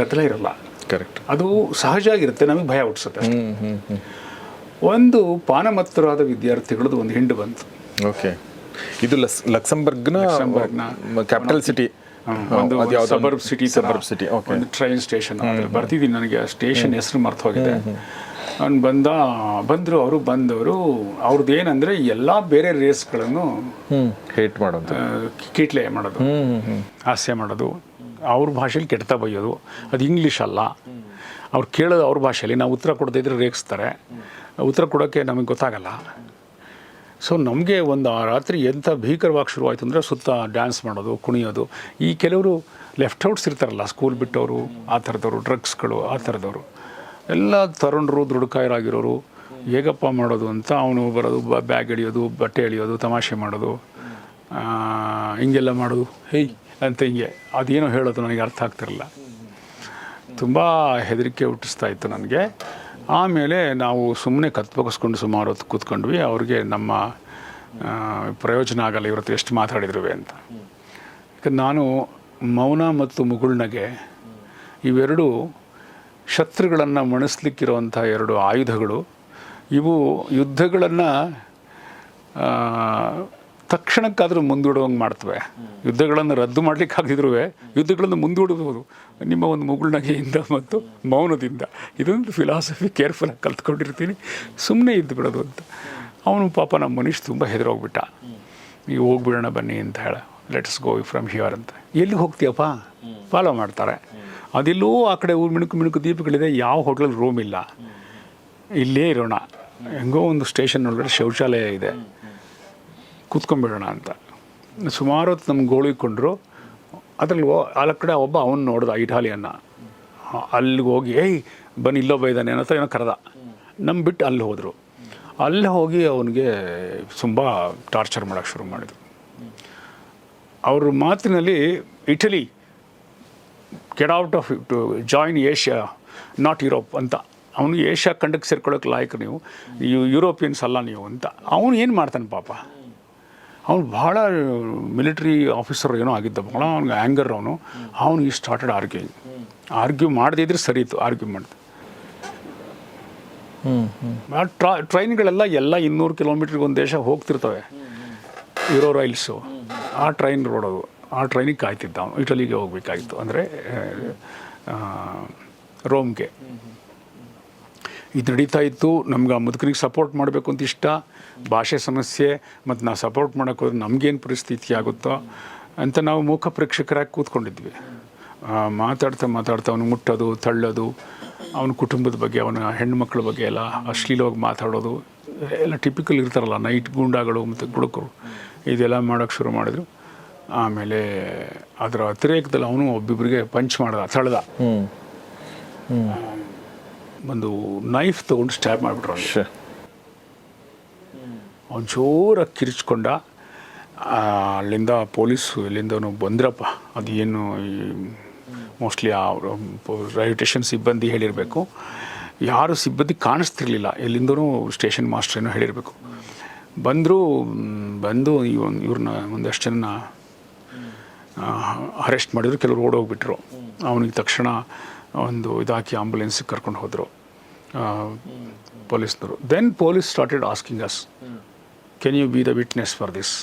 ಗದ್ದಲ ಇರಲ್ಲ. ಕರೆಕ್ಟ್. ಅದು ಸಹಜ ಆಗಿರುತ್ತೆ, ನಮಗೆ ಭಯ ಹುಟ್ಟಿಸುತ್ತೆ ಅಷ್ಟೇ. ಒಂದು ಪಾನಮತ್ತರಾದ ವಿದ್ಯಾರ್ಥಿಗಳದ್ದು ಒಂದು ಹಿಂಡು ಬಂತು. ಓಕೆ. ಇದು ಲಕ್ಸಂಬರ್ಗ್ನ ಕ್ಯಾಪಿಟಲ್ ಸಿಟಿ, ಒಂದು ಸಬರ್ಬ್ ಸಿಟಿ. ಒಂದು ಟ್ರೈನ್ ಸ್ಟೇಷನ್ ಬರ್ತಿದ್ದೀನಿ. ನನಗೆ ಆ ಸ್ಟೇಷನ್ ಹೆಸರು ಮರ್ತು ಹೋಗಿದೆ. ಅವ್ನು ಬಂದರು. ಅವರು ಬಂದವರು ಅವ್ರದ್ದು ಏನಂದರೆ ಎಲ್ಲ ಬೇರೆ ರೇಸ್ಗಳನ್ನು ಹೇಟ್ ಮಾಡೋದು, ಕೀಟ್ಲೆ ಮಾಡೋದು, ಹಾಸ್ಯ ಮಾಡೋದು, ಅವ್ರ ಭಾಷೆಯಲ್ಲಿ ಕೆಡ್ತಾ ಬೈಯೋದು. ಅದು ಇಂಗ್ಲೀಷ್ ಅಲ್ಲ, ಅವ್ರು ಕೇಳೋದು ಅವ್ರ ಭಾಷೆಯಲ್ಲಿ. ನಾವು ಉತ್ತರ ಕೊಡದೇ ಇದ್ರೆ ರೇಗಿಸ್ತಾರೆ. ಉತ್ತರ ಕೊಡೋಕ್ಕೆ ನಮಗೆ ಗೊತ್ತಾಗಲ್ಲ. ಸೊ ನಮಗೆ ಒಂದು ಆ ರಾತ್ರಿ ಎಂಥ ಭೀಕರವಾಗಿ ಶುರುವಾಯಿತು ಅಂದರೆ, ಸುತ್ತ ಡ್ಯಾನ್ಸ್ ಮಾಡೋದು, ಕುಣಿಯೋದು. ಈ ಕೆಲವರು ಲೆಫ್ಟ್ ಔಟ್ಸ್ ಇರ್ತಾರಲ್ಲ, ಸ್ಕೂಲ್ ಬಿಟ್ಟವರು, ಆ ಥರದವರು, ಡ್ರಗ್ಸ್ಗಳು, ಆ ಥರದವರು ಎಲ್ಲ ತರುಣರು, ದೃಢಕಾಯರಾಗಿರೋರು. ಹೇಗಪ್ಪ ಮಾಡೋದು ಅಂತ ಅವನು ಬರೋದು, ಬ್ಯಾಗ್ ಎಳಿಯೋದು, ಬಟ್ಟೆ ಎಳಿಯೋದು, ತಮಾಷೆ ಮಾಡೋದು, ಹಿಂಗೆಲ್ಲ ಮಾಡೋದು, ಹೇಯ್ ಅಂತ ಹಿಂಗೆ. ಅದೇನೋ ಹೇಳೋದು ನನಗೆ ಅರ್ಥ ಆಗ್ತಿರಲಿಲ್ಲ. ತುಂಬ ಹೆದರಿಕೆ ಹುಟ್ಟಿಸ್ತಾ ಇತ್ತು ನನಗೆ. ಆಮೇಲೆ ನಾವು ಸುಮ್ಮನೆ ಕತ್ಬಗಿಸ್ಕೊಂಡು ಸುಮಾರು ಹೊತ್ತು ಕೂತ್ಕೊಂಡ್ವಿ. ಅವ್ರಿಗೆ ನಮ್ಮ ಪ್ರಯೋಜನ ಆಗಲ್ಲ ಇವತ್ತು ಎಷ್ಟು ಮಾತಾಡಿದ್ರು ಅಂತ. ಯಾಕಂದ್ರೆ ನಾನು ಮೌನ ಮತ್ತು ಮುಗುಳ್ನಗೆ ಇವೆರಡು ಶತ್ರುಗಳನ್ನು ಮಣಿಸ್ಲಿಕ್ಕಿರುವಂಥ 2 ಆಯುಧಗಳು. ಇವು ಯುದ್ಧಗಳನ್ನು ತಕ್ಷಣಕ್ಕಾದರೂ ಮುಂದೂಡುವಂಗೆ ಮಾಡ್ತವೆ. ಯುದ್ಧಗಳನ್ನು ರದ್ದು ಮಾಡಲಿಕ್ಕಾಗದಿದ್ರೂ ಯುದ್ಧಗಳನ್ನು ಮುಂದೂಡಬಹುದು ನಿಮ್ಮ ಒಂದು ಮುಗುಳ್ನಗೆಯಿಂದ ಮತ್ತು ಮೌನದಿಂದ. ಇದೊಂದು ಫಿಲಾಸಫಿ ಕೇರ್ಫುಲ್ಲಾಗಿ ಕಲ್ತ್ಕೊಂಡಿರ್ತೀನಿ. ಸುಮ್ಮನೆ ಇದ್ದು ಬಿಡೋದು ಅಂತ. ಅವನು ಪಾಪ ನಮ್ಮ ಮನುಷ್ಯ ತುಂಬ ಹೆದರೋಗ್ಬಿಟ್ಟ. ಈಗ ಹೋಗ್ಬಿಡೋಣ ಬನ್ನಿ ಅಂತ ಹೇಳ, ಲೆಟ್ಸ್ ಗೋ ಫ್ರಮ್ ಹಿಯರ್ ಅಂತ. ಎಲ್ಲಿಗೆ ಹೋಗ್ತೀಯಪ್ಪ? ಫಾಲೋ ಮಾಡ್ತಾರೆ. ಅದೆಲ್ಲೋ ಆ ಕಡೆ ಮಿಣುಕು ದೀಪಗಳಿದೆ, ಯಾವ ಹೋಟ್ಲಲ್ಲಿ ರೂಮ್ ಇಲ್ಲ, ಇಲ್ಲೇ ಇರೋಣ. ಹೆಂಗೋ ಒಂದು ಸ್ಟೇಷನ್ ಒಳಗಡೆ ಶೌಚಾಲಯ ಇದೆ, ಕೂತ್ಕೊಂಡ್ಬಿಡೋಣ ಅಂತ. ಸುಮಾರು ಹೊತ್ತು ನಮ್ಗೆ ಗೋಳಿಕೊಂಡ್ರು. ಅದರಲ್ಲಿ ಆ ಕಡೆ ಒಬ್ಬ ಅವನು ನೋಡ್ದ, ಇಟಾಲಿಯನ್ನ. ಅಲ್ಲಿಗೆ ಹೋಗಿ ಏಯ್ ಬನ್ನಿ ಇಲ್ಲೊಬ್ಬ ಇದ್ದಾನೆ ಅನ್ನೋ ಏನೋ ಕರೆದ. ನಮ್ಮ ಬಿಟ್ಟು ಅಲ್ಲಿ ಹೋದರು. ಅಲ್ಲಿ ಹೋಗಿ ಅವನಿಗೆ ತುಂಬ ಟಾರ್ಚರ್ ಮಾಡೋಕ್ಕೆ ಶುರು ಮಾಡಿದರು. ಅವ್ರ ಮಾತಿನಲ್ಲಿ Italy get out of to join Asia not Europe ಅಂತ. ಅವನು ಏಷ್ಯಾ ಖಂಡಕ್ಕೆ ಸೇರ್ಕೊಳ್ಳೋಕೆ ಲಾಯಕ್ ನೀವು ಯುರೋಪಿಯನ್ಸ್ ಅಲ್ಲ ನೀವು ಅಂತ. ಅವನು ಏನು ಮಾಡ್ತಾನೆ ಪಾಪ. ಅವನು ಭಾಳ ಮಿಲಿಟ್ರಿ ಆಫೀಸರ್ ಏನೋ ಆಗಿದ್ದ, ಭಾಳ ಅವ್ನಿಗೆ ಆ್ಯಂಗರ್. ಅವನು ಈ ಸ್ಟಾರ್ಟೆಡ್ ಆರ್ಗ್ಯೂ ಮಾಡದೇ ಇದ್ರೆ ಸರಿ ಇತ್ತು. ಆರ್ಗ್ಯೂ ಮಾಡ್ದೆ. ಟ್ರೈನ್ಗಳೆಲ್ಲ 200 ಕಿಲೋಮೀಟ್ರಿಗೆ ಒಂದು ದೇಶ ಹೋಗ್ತಿರ್ತವೆ, ಯೂರೋ ರೈಲ್ಸು. ಆ ಟ್ರೈನ್ ರೋಡೋದು, ಆ ಟ್ರೈನಿಗೆ ಕಾಯ್ತಿದ್ದ ಅವನು. ಇಟಲಿಗೆ ಹೋಗ್ಬೇಕಾಗಿತ್ತು, ಅಂದರೆ ರೋಮ್ಗೆ. ಇದು ನಡೀತಾ ಇತ್ತು. ನಮ್ಗೆ ಆ ಮುದುಕನಿಗೆ ಸಪೋರ್ಟ್ ಮಾಡಬೇಕು ಅಂತ ಇಷ್ಟ, ಭಾಷೆ ಸಮಸ್ಯೆ, ಮತ್ತು ನಾವು ಸಪೋರ್ಟ್ ಮಾಡೋಕ್ಕೆ ಹೋದ್ರೆ ನಮಗೇನು ಪರಿಸ್ಥಿತಿ ಆಗುತ್ತೋ ಅಂತ ನಾವು ಮೂಕ ಪ್ರೇಕ್ಷಕರಾಗಿ ಕೂತ್ಕೊಂಡಿದ್ವಿ. ಮಾತಾಡ್ತಾ ಅವನು ಮುಟ್ಟೋದು, ತಳ್ಳೋದು, ಅವನ ಕುಟುಂಬದ ಬಗ್ಗೆ, ಅವನ ಹೆಣ್ಣುಮಕ್ಕಳ ಬಗ್ಗೆ ಎಲ್ಲ ಅಶ್ಲೀಲವಾಗಿ ಮಾತಾಡೋದು ಎಲ್ಲ ಟಿಪಿಕಲ್ ಇರ್ತಾರಲ್ಲ ನೈಟ್ ಗೂಂಡಾಗಳು ಮತ್ತು ಕುಡುಕರು, ಇದೆಲ್ಲ ಮಾಡೋಕ್ಕೆ ಶುರು ಮಾಡಿದ್ರು. ಆಮೇಲೆ ಅದರ ಅತಿರೇಕದಲ್ಲಿ ಅವನು ಒಬ್ಬಿಬ್ಬರಿಗೆ ಪಂಚ್ ಮಾಡ್ದ, ತಳ್ದ. ಒಂದು ನೈಫ್ ತೊಗೊಂಡು ಸ್ಟ್ಯಾಬ್ ಮಾಡಿಬಿಟ್ರು ಅವನಿಗೆ. ಅವನು ಜೋರಾಗಿ ಕಿರಿಚ್ಕೊಂಡ. ಅಲ್ಲಿಂದ ಪೊಲೀಸು ಎಲ್ಲಿಂದನೂ ಬಂದ್ರಪ್ಪ. ಅದೇನು ಮೋಸ್ಟ್ಲಿ ಅವರು ರೈಲ್ವೆ ಸ್ಟೇಷನ್ ಸಿಬ್ಬಂದಿ ಹೇಳಿರಬೇಕು. ಯಾರು ಸಿಬ್ಬಂದಿ ಕಾಣಿಸ್ತಿರ್ಲಿಲ್ಲ, ಎಲ್ಲಿಂದನೂ ಸ್ಟೇಷನ್ ಮಾಸ್ಟರ್ ಏನೋ ಹೇಳಿರಬೇಕು. ಬಂದು ಇವ್ರನ್ನ ಒಂದಷ್ಟು ಜನ ಅರೆಸ್ಟ್ ಮಾಡಿದ್ರು. ಕೆಲವರು ಓಡೋಗ್ಬಿಟ್ರು. ಅವನಿಗೆ ತಕ್ಷಣ ಒಂದು ಇದಾಕಿ ಆಂಬುಲೆನ್ಸಿಗೆ ಕರ್ಕೊಂಡು ಹೋದರು. ಪೊಲೀಸ್ನವರು. Then police started asking us, can you be the witness for this,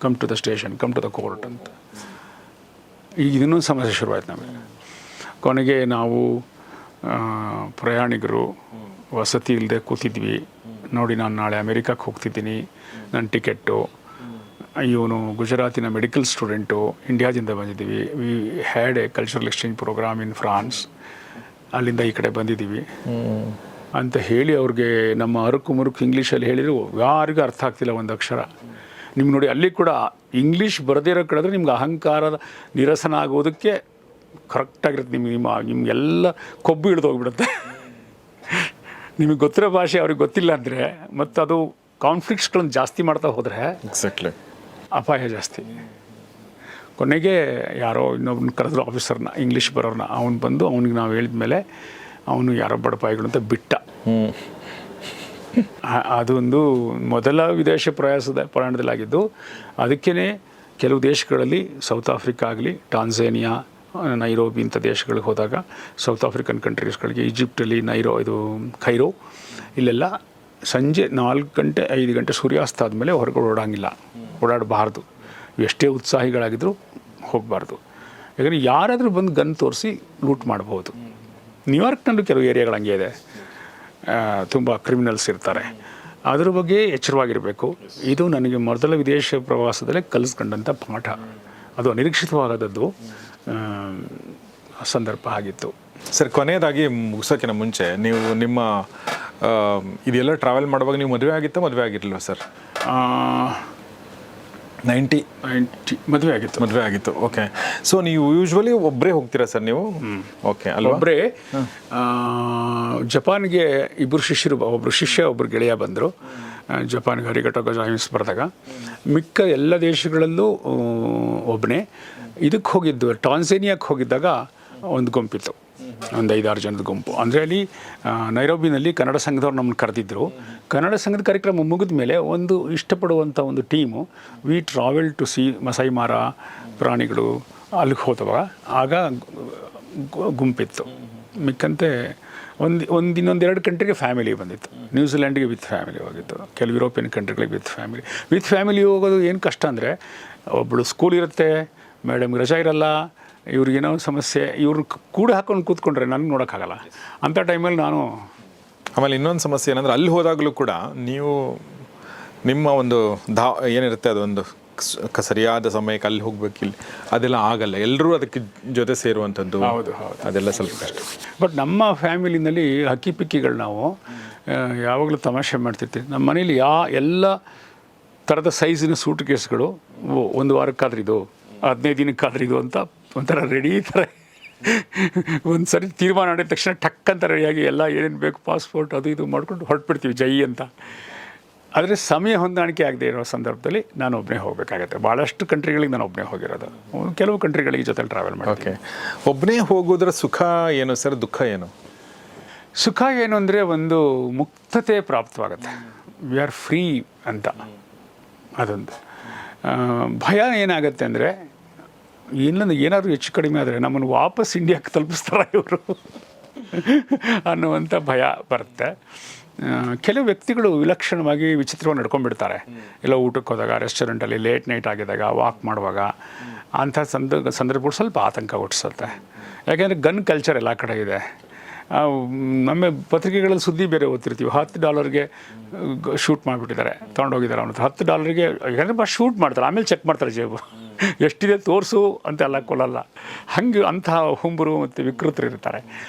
come to the station, come to the court ಅಂತ. ಈಗ ಇನ್ನೊಂದು ಸಮಸ್ಯೆ ಶುರುವಾಯ್ತು ನಮಗೆ. ಕೊನೆಗೆ ನಾವು ಪ್ರಯಾಣಿಕರು ವಸತಿ ಇಲ್ಲದೆ ಕೂತಿದ್ವಿ. ನೋಡಿ, ನಾನು ನಾಳೆ ಅಮೇರಿಕಕ್ಕೆ ಹೋಗ್ತಿದ್ದೀನಿ, ನನ್ನ ಟಿಕೆಟ್ಟು, ಇವನು ಗುಜರಾತಿನ ಮೆಡಿಕಲ್ ಸ್ಟೂಡೆಂಟು, ಇಂಡಿಯಾದಿಂದ ಬಂದಿದ್ದೀವಿ, we had a cultural exchange programme in France, ಅಲ್ಲಿಂದ ಈ ಕಡೆ ಬಂದಿದ್ದೀವಿ ಅಂತ ಹೇಳಿ ಅವ್ರಿಗೆ ನಮ್ಮ ಅರುಕು ಮುರುಕು ಇಂಗ್ಲೀಷಲ್ಲಿ ಹೇಳಿದ್ರು ಯಾರಿಗೂ ಅರ್ಥ ಆಗ್ತಿಲ್ಲ ಒಂದು ಅಕ್ಷರ. ನಿಮ್ಗೆ ನೋಡಿ, ಅಲ್ಲಿ ಕೂಡ ಇಂಗ್ಲೀಷ್ ಬರದೇ ಇರೋ ಕಡೆದ್ರೆ ನಿಮ್ಗೆ ಅಹಂಕಾರದ ನಿರಸನ ಆಗೋದಕ್ಕೆ ಕರೆಕ್ಟಾಗಿರುತ್ತೆ. ನಿಮಗೆಲ್ಲ ಕೊಬ್ಬು ಹಿಡಿದು ಹೋಗ್ಬಿಡುತ್ತೆ. ನಿಮಗೆ ಗೊತ್ತಿರೋ ಭಾಷೆ ಅವ್ರಿಗೆ ಗೊತ್ತಿಲ್ಲ ಅಂದರೆ ಮತ್ತು ಅದು ಕಾನ್ಫ್ಲಿಕ್ಟ್ಸ್ಗಳನ್ನು ಜಾಸ್ತಿ ಮಾಡ್ತಾ ಹೋದರೆ ಎಕ್ಸಾಕ್ಟ್ಲಿ ಅಪಾಯ ಜಾಸ್ತಿ. ಕೊನೆಗೆ ಯಾರೋ ಇನ್ನೊಬ್ಬನ ಕರೆದ್ರು ಆಫೀಸರ್ನ, ಇಂಗ್ಲೀಷ್ ಬರೋರನ್ನ. ಅವ್ನು ಬಂದು ಅವ್ನಿಗೆ ನಾವು ಹೇಳಿದ ಮೇಲೆ ಅವನು ಯಾರೋ ಬಡಪಾಯಿಗಳು ಅಂತ ಬಿಟ್ಟ. ಅದೊಂದು ಮೊದಲ ವಿದೇಶ ಪ್ರಯಾಣದಲ್ಲಾಗಿದ್ದು. ಅದಕ್ಕೇ ಕೆಲವು ದೇಶಗಳಲ್ಲಿ, ಸೌತ್ ಆಫ್ರಿಕಾ ಆಗಲಿ, ಟಾನ್ಝೇನಿಯಾ, ನೈರೋಬಿ ಇಂಥ ದೇಶಗಳಿಗೆ ಹೋದಾಗ, ಸೌತ್ ಆಫ್ರಿಕನ್ ಕಂಟ್ರೀಸ್ಗಳಿಗೆ, ಈಜಿಪ್ಟಲ್ಲಿ ಖೈರೋ, ಇಲ್ಲೆಲ್ಲ ಸಂಜೆ 4 ಗಂಟೆ 5 ಗಂಟೆ ಸೂರ್ಯಾಸ್ತ ಆದಮೇಲೆ ಹೊರಗಡೆ ಓಡಾಡಬಾರ್ದು. ಎಷ್ಟೇ ಉತ್ಸಾಹಿಗಳಾಗಿದ್ದರೂ ಹೋಗಬಾರ್ದು. ಯಾಕಂದರೆ ಯಾರಾದರೂ ಬಂದು ಗನ್ ತೋರಿಸಿ ಲೂಟ್ ಮಾಡ್ಬೋದು. ನ್ಯೂಯಾರ್ಕ್ನಲ್ಲೂ ಕೆಲವು ಏರಿಯಾಗಳು ಹಂಗೆ ಇದೆ, ತುಂಬ ಕ್ರಿಮಿನಲ್ಸ್ ಇರ್ತಾರೆ. ಅದ್ರ ಬಗ್ಗೆ ಎಚ್ಚರವಾಗಿರಬೇಕು. ಇದು ನನಗೆ ಮೊದಲ ವಿದೇಶ ಪ್ರವಾಸದಲ್ಲೇ ಕಲಿಸ್ಕೊಂಡಂಥ ಪಾಠ. ಅದು ಅನಿರೀಕ್ಷಿತವಾದದ್ದು ಸಂದರ್ಭ ಆಗಿತ್ತು. ಸರ್, ಕೊನೆಯದಾಗಿ ಮುಗಿಸೋಕ್ಕಿಂತ ಮುಂಚೆ ನೀವು ನಿಮ್ಮ ಇದೆಲ್ಲ ಟ್ರಾವೆಲ್ ಮಾಡುವಾಗ ನೀವು ಮದುವೆ ಮದುವೆ ಆಗಿರಲಿಲ್ಲ ಸರ್? 90 ಮದುವೆ ಆಗಿತ್ತು. ಓಕೆ. ಸೊ ನೀವು ಯೂಶ್ವಲಿ ಒಬ್ಬರೇ ಹೋಗ್ತೀರಾ ಸರ್ ನೀವು? ಓಕೆ, ಅಲ್ವಾ? ಒಬ್ಬರೇ. ಜಪಾನ್ಗೆ ಒಬ್ಬರು ಶಿಷ್ಯ ಒಬ್ಬರು ಗೆಳೆಯ ಬಂದರು. ಜಪಾನ್ಗೆ ಹರಿಕಟೋ ಜಾಯಿನ್ಸ್ ಬರೆದಾಗ ಮಿಕ್ಕ ಎಲ್ಲ ದೇಶಗಳಲ್ಲೂ ಒಬ್ಬನೇ. ಇದಕ್ಕೆ ಹೋಗಿದ್ದು, ಟಾನ್ಝೇನಿಯಾಕ್ಕೆ ಹೋಗಿದ್ದಾಗ ಒಂದು ಗುಂಪಿತ್ತು, ಒಂದು 5-6 ಜನದ ಗುಂಪು. ಅಂದರೆ ಅಲ್ಲಿ ನೈರೋಬಿನಲ್ಲಿ ಕನ್ನಡ ಸಂಘದವ್ರು ನಮ್ಮನ್ನು ಕರೆದಿದ್ದರು. ಕನ್ನಡ ಸಂಘದ ಕಾರ್ಯಕ್ರಮ ಮುಗಿದ ಮೇಲೆ ಒಂದು ಇಷ್ಟಪಡುವಂಥ ಒಂದು team, we travel to see Masai Mara ಪ್ರಾಣಿಗಳು, ಅಲ್ಲಿಗೆ ಹೋದವಾಗ ಆಗ ಗುಂಪಿತ್ತು. ಮಿಕ್ಕಂತೆ ಇನ್ನೊಂದೆರಡು ಕಂಟ್ರಿಗೆ ಫ್ಯಾಮಿಲಿ ಬಂದಿತ್ತು. ನ್ಯೂಜಿಲ್ಯಾಂಡ್ಗೆ ವಿತ್ ಫ್ಯಾಮಿಲಿ ಹೋಗಿತ್ತು, ಕೆಲವು ಯುರೋಪಿಯನ್ ಕಂಟ್ರಿಗಳಿಗೆ ವಿತ್ ಫ್ಯಾಮಿಲಿ ಹೋಗೋದು ಏನು ಕಷ್ಟ ಅಂದರೆ, ಒಬ್ಬಳು ಸ್ಕೂಲ್ ಇರುತ್ತೆ, ಮೇಡಮ್ಗೆ ರಜಾ ಇರಲ್ಲ, ಇವ್ರಿಗೇನೋ ಸಮಸ್ಯೆ, ಇವ್ರು ಕೂಡ ಹಾಕೊಂಡು ಕೂತ್ಕೊಂಡ್ರೆ ನನಗೆ ನೋಡೋಕ್ಕಾಗಲ್ಲ. ಅಂಥ ಟೈಮಲ್ಲಿ ನಾನು ಆಮೇಲೆ ಇನ್ನೊಂದು ಸಮಸ್ಯೆ ಏನಂದರೆ, ಅಲ್ಲಿ ಹೋದಾಗಲೂ ಕೂಡ ನೀವು ನಿಮ್ಮ ಒಂದು ಏನಿರುತ್ತೆ ಅದೊಂದು ಸರಿಯಾದ ಸಮಯಕ್ಕೆ ಅಲ್ಲಿ ಹೋಗ್ಬೇಕಿಲ್ಲ, ಅದೆಲ್ಲ ಆಗಲ್ಲ. ಎಲ್ಲರೂ ಅದಕ್ಕೆ ಜೊತೆ ಸೇರುವಂಥದ್ದು. ಹೌದು, ಅದೆಲ್ಲ ಸ್ವಲ್ಪ ಕಷ್ಟ. ಬಟ್ ನಮ್ಮ ಫ್ಯಾಮಿಲಿನಲ್ಲಿ ಹಕ್ಕಿ ಪಿಕ್ಕಿಗಳು ನಾವು ಯಾವಾಗಲೂ ತಮಾಷೆ ಮಾಡ್ತಿರ್ತೀವಿ. ನಮ್ಮ ಮನೇಲಿ ಎಲ್ಲ ಥರದ ಸೈಜಿನ ಸೂಟ್ ಕೇಸ್ಗಳು 1 ವಾರಕ್ಕಾದ್ರೆ ಇದು, 15 ದಿನಕ್ಕಾದ್ರೆ ಇದು ಅಂತ ಒಂಥರ ರೆಡಿ ಥರ ಒಂದು ಸರಿ ತೀರ್ಮಾನ ಮಾಡಿದ ತಕ್ಷಣ ಟಕ್ ಅಂತ ರೆಡಿಯಾಗಿ ಎಲ್ಲ ಏನೇನು ಬೇಕು, ಪಾಸ್ಪೋರ್ಟ್ ಅದು ಇದು ಮಾಡ್ಕೊಂಡು ಹೊರಟ್ಬಿಡ್ತೀವಿ ಜೈ ಅಂತ. ಆದರೆ ಸಮಯ ಹೊಂದಾಣಿಕೆ ಆಗದೆ ಇರೋ ಸಂದರ್ಭದಲ್ಲಿ ನಾನು ಒಬ್ಬನೇ ಹೋಗಬೇಕಾಗತ್ತೆ. ಭಾಳಷ್ಟು ಕಂಟ್ರಿಗಳಿಗೆ ನಾನು ಒಬ್ಬನೇ ಹೋಗಿರೋದು, ಕೆಲವು ಕಂಟ್ರಿಗಳಿಗೆ ಜೊತೆಲಿ ಟ್ರಾವೆಲ್ ಮಾಡಿ. ಓಕೆ. ಒಬ್ಬನೇ ಹೋಗೋದ್ರ ಸುಖ ಏನು ಸರ್, ದುಃಖ ಏನು? ಸುಖ ಏನು ಅಂದರೆ, ಒಂದು ಮುಕ್ತತೆ ಪ್ರಾಪ್ತವಾಗುತ್ತೆ, ವಿ ಆರ್ ಫ್ರೀ ಅಂತ. ಅದೊಂದು ಭಯ ಏನಾಗುತ್ತೆ ಅಂದರೆ, ಏನಾದರೂ ಹೆಚ್ಚು ಕಡಿಮೆ ಆದರೆ ನಮ್ಮನ್ನು ವಾಪಸ್ ಇಂಡಿಯಾಕ್ಕೆ ತಲುಪಿಸ್ತಾರೆ ಇವರು ಅನ್ನುವಂಥ ಭಯ ಬರುತ್ತೆ. ಕೆಲವು ವ್ಯಕ್ತಿಗಳು ವಿಲಕ್ಷಣವಾಗಿ ವಿಚಿತ್ರವಾಗಿ ನಡ್ಕೊಂಡ್ಬಿಡ್ತಾರೆ. ಎಲ್ಲ ಊಟಕ್ಕೆ ಹೋದಾಗ, ರೆಸ್ಟೋರೆಂಟಲ್ಲಿ ಲೇಟ್ ನೈಟ್ ಆಗಿದಾಗ, ವಾಕ್ ಮಾಡುವಾಗ, ಅಂಥ ಸಂದರ್ಭಗಳು ಸ್ವಲ್ಪ ಆತಂಕ ಹುಟ್ಟಿಸುತ್ತೆ. ಯಾಕೆಂದರೆ ಗನ್ ಕಲ್ಚರ್ ಎಲ್ಲ ಕಡೆ ಇದೆ. ನಮ್ಮ ಪತ್ರಿಕೆಗಳಲ್ಲಿ ಸುದ್ದಿ ಬೇರೆ ಓದ್ತಿರ್ತೀವಿ, $10 ಶೂಟ್ ಮಾಡಿಬಿಟ್ಟಿದ್ದಾರೆ, ತೊಗೊಂಡೋಗಿದ್ದಾರೆ ಅವನು $10. ಯಾಕಂದರೆ ಶೂಟ್ ಮಾಡ್ತಾರೆ, ಆಮೇಲೆ ಚೆಕ್ ಮಾಡ್ತಾರೆ ಜೇಬು ಎಷ್ಟಿದೆ ತೋರಿಸು ಅಂತೆಲ್ಲ ಕೊಲ್ಲಲ್ಲ. ಹಂಗೆ ಅಂಥ ಹುಂಬರು ಮತ್ತು ವಿಕೃತರು ಇರ್ತಾರೆ.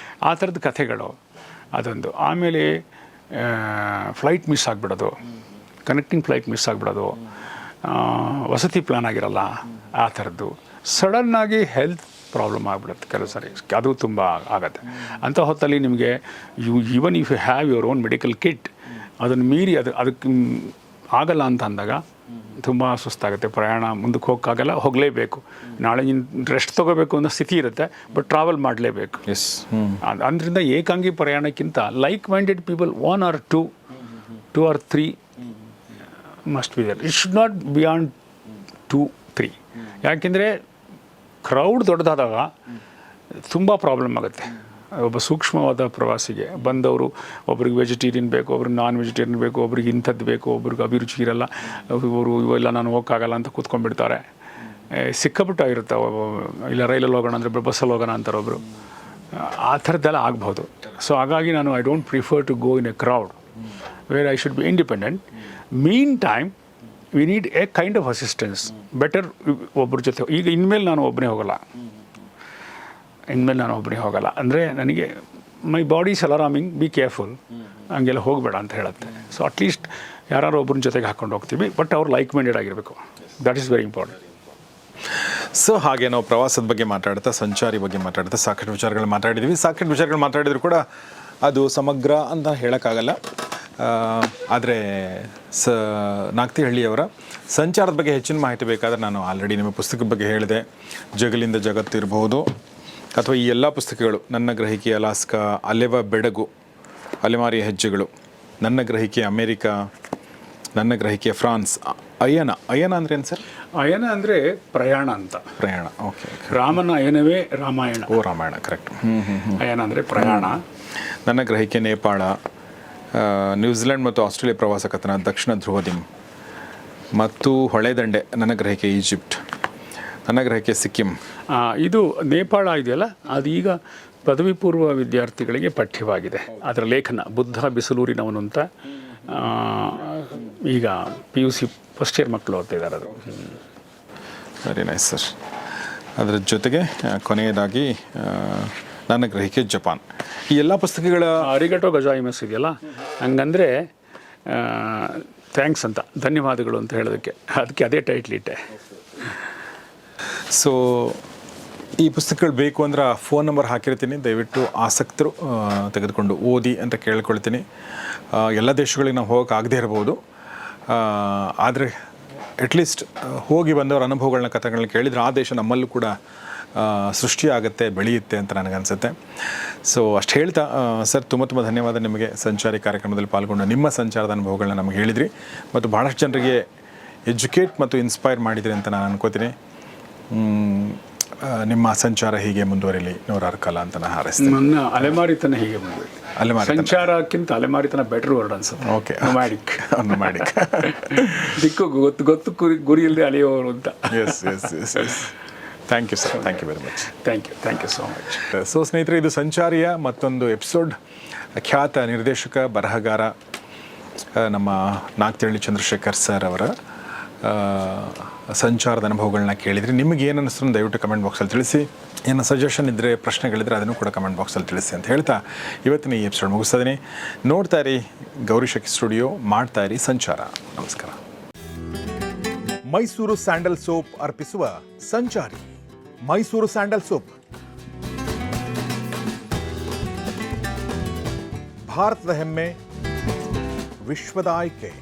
ಆ ಥರದ ಕಥೆಗಳು ಅದೊಂದು. ಆಮೇಲೆ ಫ್ಲೈಟ್ ಮಿಸ್ ಆಗಿಬಿಡೋದು, ಕನೆಕ್ಟಿಂಗ್ ಫ್ಲೈಟ್ ಮಿಸ್ ಆಗಿಬಿಡೋದು, ವಸತಿ ಪ್ಲ್ಯಾನ್ ಆಗಿರಲ್ಲ, ಆ ಥರದ್ದು. ಸಡನ್ನಾಗಿ ಹೆಲ್ತ್ ಪ್ರಾಬ್ಲಮ್ ಆಗಿಬಿಡುತ್ತೆ ಕೆಲವು ಸರಿ, ಅದು ತುಂಬ ಆಗುತ್ತೆ. ಅಂಥ ಹೊತ್ತಲ್ಲಿ ನಿಮಗೆ even if you have your own medical kit, ಅದನ್ನು ಮೀರಿ ಅದಕ್ಕೆ ಆಗಲ್ಲ ಅಂತ ಅಂದಾಗ ತುಂಬ ಸುಸ್ತಾಗುತ್ತೆ. ಪ್ರಯಾಣ ಮುಂದಕ್ಕೆ ಹೋಗೋಕ್ಕಾಗಲ್ಲ, ಹೋಗಲೇಬೇಕು. ನಾಳೆ ರೆಸ್ಟ್ ತೊಗೋಬೇಕು ಅನ್ನೋ ಸ್ಥಿತಿ ಇರುತ್ತೆ, ಬಟ್ ಟ್ರಾವೆಲ್ ಮಾಡಲೇಬೇಕು. ಅದರಿಂದ ಏಕಾಂಗಿ ಪ್ರಯಾಣಕ್ಕಿಂತ like minded people 1 or 2 or 3 must be there. It should not beyond 2-3. ಯಾಕೆಂದರೆ ಕ್ರೌಡ್ ದೊಡ್ಡದಾದಾಗ ತುಂಬ ಪ್ರಾಬ್ಲಮ್ ಆಗುತ್ತೆ. ಒಬ್ಬ ಸೂಕ್ಷ್ಮವಾದ ಪ್ರವಾಸಿಗೆ ಬಂದವರು ಒಬ್ರಿಗೆ ವೆಜಿಟೇರಿಯನ್ ಬೇಕು, ಒಬ್ರಿಗೆ ನಾನ್ ವೆಜಿಟೇರಿಯನ್ ಬೇಕು, ಒಬ್ರಿಗೆ ಇಂಥದ್ದು ಬೇಕು, ಒಬ್ರಿಗೆ ಅಭಿರುಚಿ ಇರಲ್ಲ, ಇವರು ಇವೆಲ್ಲ ನಾನು ಹೋಗೋಕ್ಕಾಗಲ್ಲ ಅಂತ ಕೂತ್ಕೊಂಡ್ಬಿಡ್ತಾರೆ. ಸಿಕ್ಕಾಪಟ್ಟಾಗಿರುತ್ತೆ. ಇಲ್ಲ ರೈಲಲ್ಲಿ ಹೋಗೋಣ ಅಂದರೆ ಬಸ್ಸಲ್ಲಿ ಹೋಗೋಣ ಅಂತಾರೆ ಒಬ್ಬರು. ಆ ಥರದ್ದೆಲ್ಲ ಆಗ್ಬೋದು. ಸೊ ಹಾಗಾಗಿ ನಾನು I don't prefer to go in a crowd where I should be independent. Mean time we need a kind of assistance. Better ಒಬ್ಬರ ಜೊತೆ. ಈಗ ಇನ್ಮೇಲೆ ನಾನು ಒಬ್ಬನೇ ಹೋಗಲ್ಲ. ಅಂದರೆ ನನಗೆ my body is alarming, be careful, ಹಂಗೆಲ್ಲ ಹೋಗಬೇಡ ಅಂತ ಹೇಳುತ್ತೆ. ಸೊ ಅಟ್ಲೀಸ್ಟ್ ಯಾರು ಒಬ್ಬರ ಜೊತೆಗೆ ಹಾಕ್ಕೊಂಡು ಹೋಗ್ತೀವಿ, ಬಟ್ ಅವ್ರು ಲೈಕ್ ಮೈಂಡೆಡ್ ಆಗಿರಬೇಕು. That is very important. So ಹಾಗೆ ನಾವು ಪ್ರವಾಸದ ಬಗ್ಗೆ ಮಾತಾಡ್ತಾ, ಸಂಚಾರಿ ಬಗ್ಗೆ ಮಾತಾಡ್ತಾ ಸಾಕಷ್ಟು ವಿಚಾರಗಳು ಮಾತಾಡಿದ್ವಿ. ಸಾಕಷ್ಟು ವಿಚಾರಗಳು ಮಾತಾಡಿದ್ರು ಕೂಡ ಅದು ಸಮಗ್ರ ಅಂತ ಹೇಳೋಕ್ಕಾಗಲ್ಲ. ಆದರೆ ನಾಗ್ತಿಹಳ್ಳಿಯವರ ಸಂಚಾರದ ಬಗ್ಗೆ ಹೆಚ್ಚಿನ ಮಾಹಿತಿ ಬೇಕಾದರೆ ನಾನು ಆಲ್ರೆಡಿ ನಿಮ್ಮ ಪುಸ್ತಕದ ಬಗ್ಗೆ ಹೇಳಿದೆ. ಜಗಲಿಂದ ಜಗತ್ತು ಇರಬಹುದು, ಅಥವಾ ಈ ಎಲ್ಲ ಪುಸ್ತಕಗಳು, ನನ್ನ ಗ್ರಹಿಕೆ ಅಲಾಸ್ಕಾ, ಅಲೆವ ಬೆಡಗು, ಅಲೆಮಾರಿಯ ಹೆಜ್ಜೆಗಳು, ನನ್ನ ಗ್ರಹಿಕೆ ಅಮೇರಿಕಾ, ನನ್ನ ಗ್ರಹಿಕೆ ಫ್ರಾನ್ಸ್. ಅಯನ ಅಂದರೆ ಏನು ಸರ್? ಅಯನ ಅಂದರೆ ಪ್ರಯಾಣ ಅಂತ. ಪ್ರಯಾಣ, ಓಕೆ. ರಾಮನ ಅಯನವೇ ರಾಮಾಯಣ. ಓ, ರಾಮಾಯಣ, ಕರೆಕ್ಟ್. ಅಯನ ಅಂದರೆ ಪ್ರಯಾಣ. ನನ್ನ ಗ್ರಹಿಕೆ ನೇಪಾಳ, ನ್ಯೂಜಿಲೆಂಡ್ ಮತ್ತು ಆಸ್ಟ್ರೇಲಿಯಾ ಪ್ರವಾಸ ಕಥನ, ದಕ್ಷಿಣ ಧ್ರುವದಿಂ ಮತ್ತು ಹೊಳೆದಂಡೆ. ನನ್ನ ಗ್ರಹಿಕೆ ಈಜಿಪ್ಟ್, ನನ್ನ ಗ್ರಹಿಕೆ ಸಿಕ್ಕಿಂ. ಇದು ನೇಪಾಳ ಇದೆಯಲ್ಲ, ಅದು ಈಗ ಪದವಿ ಪೂರ್ವ ವಿದ್ಯಾರ್ಥಿಗಳಿಗೆ ಪಠ್ಯವಾಗಿದೆ. ಅದರ ಲೇಖನ ಬುದ್ಧ ಬಿಸಿಲೂರಿನವನು ಅಂತ ಈಗ PUC ಫಸ್ಟ್ ಇಯರ್ ಮಕ್ಕಳು ಓದ್ತಿದ್ದಾರೆ. ಅದು ವೆರಿ ನೈಸ್ ಸರ್. ಅದರ ಜೊತೆಗೆ ಕೊನೆಯದಾಗಿ ನನ್ನ ಗ್ರಹಿಕೆ ಜಪಾನ್. ಈ ಎಲ್ಲ ಪುಸ್ತಕಗಳ ಅರಿಗಟೋ ಗಜಾಯಿಮಸ್ ಇದೆಯಲ್ಲ, ಹಂಗಂದರೆ ಥ್ಯಾಂಕ್ಸ್ ಅಂತ, ಧನ್ಯವಾದಗಳು ಅಂತ ಹೇಳೋದಕ್ಕೆ, ಅದಕ್ಕೆ ಅದೇ ಟೈಟ್ಲ್ ಇಟ್ಟೆ. ಸೊ ಈ ಪುಸ್ತಕಗಳು ಬೇಕು ಅಂದ್ರೆ ಫೋನ್ ನಂಬರ್ ಹಾಕಿರ್ತೀನಿ, ದಯವಿಟ್ಟು ಆಸಕ್ತರು ತೆಗೆದುಕೊಂಡು ಓದಿ ಅಂತ ಕೇಳ್ಕೊಳ್ತೀನಿ. ಎಲ್ಲ ದೇಶಗಳಿಗೆ ನಾವು ಹೋಗೋಕ್ಕಾಗದೇ ಇರ್ಬೋದು, ಆದರೆ ಅಟ್ಲೀಸ್ಟ್ ಹೋಗಿ ಬಂದವರ ಅನುಭವಗಳನ್ನ, ಕಥೆಗಳನ್ನ ಕೇಳಿದರೆ ಆ ದೇಶ ನಮ್ಮಲ್ಲೂ ಕೂಡ ಸೃಷ್ಟಿಯಾಗುತ್ತೆ, ಬೆಳೆಯುತ್ತೆ ಅಂತ ನನಗನ್ಸುತ್ತೆ. ಸೊ ಅಷ್ಟು ಹೇಳ್ತಾ ಸರ್, ತುಂಬ ಧನ್ಯವಾದ ನಿಮಗೆ. ಸಂಚಾರಿ ಕಾರ್ಯಕ್ರಮದಲ್ಲಿ ಪಾಲ್ಗೊಂಡು ನಿಮ್ಮ ಸಂಚಾರದ ಅನುಭವಗಳನ್ನ ನಮಗೆ ಹೇಳಿದ್ರಿ ಮತ್ತು ಭಾಳಷ್ಟು ಜನರಿಗೆ ಎಜುಕೇಟ್ ಮತ್ತು ಇನ್ಸ್ಪೈರ್ ಮಾಡಿದ್ರಿ ಅಂತ ನಾನು ಅನ್ಕೋತೀನಿ. ನಿಮ್ಮ ಸಂಚಾರ ಹೀಗೆ ಮುಂದುವರಿಲಿ, ನೂರಾರು ಕಾಲ ಅಂತ ನಾನು ಹಾರೈಸ್ತೀನಿ. ನನ್ನ ಅಲೆಮಾರಿತನ ಹೀಗೆ ಮುಂದುವರಿಲಿ. ಸಂಚಾರಕ್ಕಿಂತ ಅಲೆಮಾರಿತನ ಬೆಟರ್ ವರ್ಡ್ ಅನ್ಸುತ್ತೆ. Okay, nomadic. ದಿಕ್ಕು ಗೊತ್ತು ಗುರಿ ಇಲ್ಲದೆ ಅಲೆಯೋರು ಅಂತ. Yes. Thank you sir, thank you very much. Thank you so much. So ಸ್ನೇಹಿತರೆ, ಇದು ಸಂಚಾರಿಯ ಮತ್ತೊಂದು ಎಪಿಸೋಡ್. ಖ್ಯಾತ ನಿರ್ದೇಶಕ, ಬರಹಗಾರ ನಮ್ಮ ನಾಗ್ತಿಹಳ್ಳಿ ಚಂದ್ರಶೇಖರ್ ಸರ್ ಅವರ ಸಂಚಾರದ ಅನುಭವಗಳನ್ನ ಕೇಳಿದ್ರಿ. ನಿಮಗೆ ಏನು ಅನ್ನಿಸ್ತು ದಯವಿಟ್ಟು ಕಮೆಂಟ್ ಬಾಕ್ಸಲ್ಲಿ ತಿಳಿಸಿ. ಏನು ಸಜೆಷನ್ ಇದ್ದರೆ, ಪ್ರಶ್ನೆಗಳಿದ್ದರೆ ಅದನ್ನು ಕೂಡ ಕಮೆಂಟ್ ಬಾಕ್ಸಲ್ಲಿ ತಿಳಿಸಿ ಅಂತ ಹೇಳ್ತಾ ಇವತ್ತಿನ ಈ ಎಪಿಸೋಡ್ ಮುಗಿಸ್ತಾ ಇದ್ದೀನಿ. ನೋಡ್ತಾ ಇರಿ ಗೌರಿ ಶಕಿ ಸ್ಟುಡಿಯೋ, ಮಾಡ್ತಾ ಇರಿ ಸಂಚಾರ. ನಮಸ್ಕಾರ. ಮೈಸೂರು ಸ್ಯಾಂಡಲ್ ಸೋಪ್ ಅರ್ಪಿಸುವ ಸಂಚಾರಿ. ಮೈಸೂರು ಸ್ಯಾಂಡಲ್ ಸೋಪ್ ಭಾರತದ ಹೆಮ್ಮೆ, ವಿಶ್ವದ ಆಯ್ಕೆ.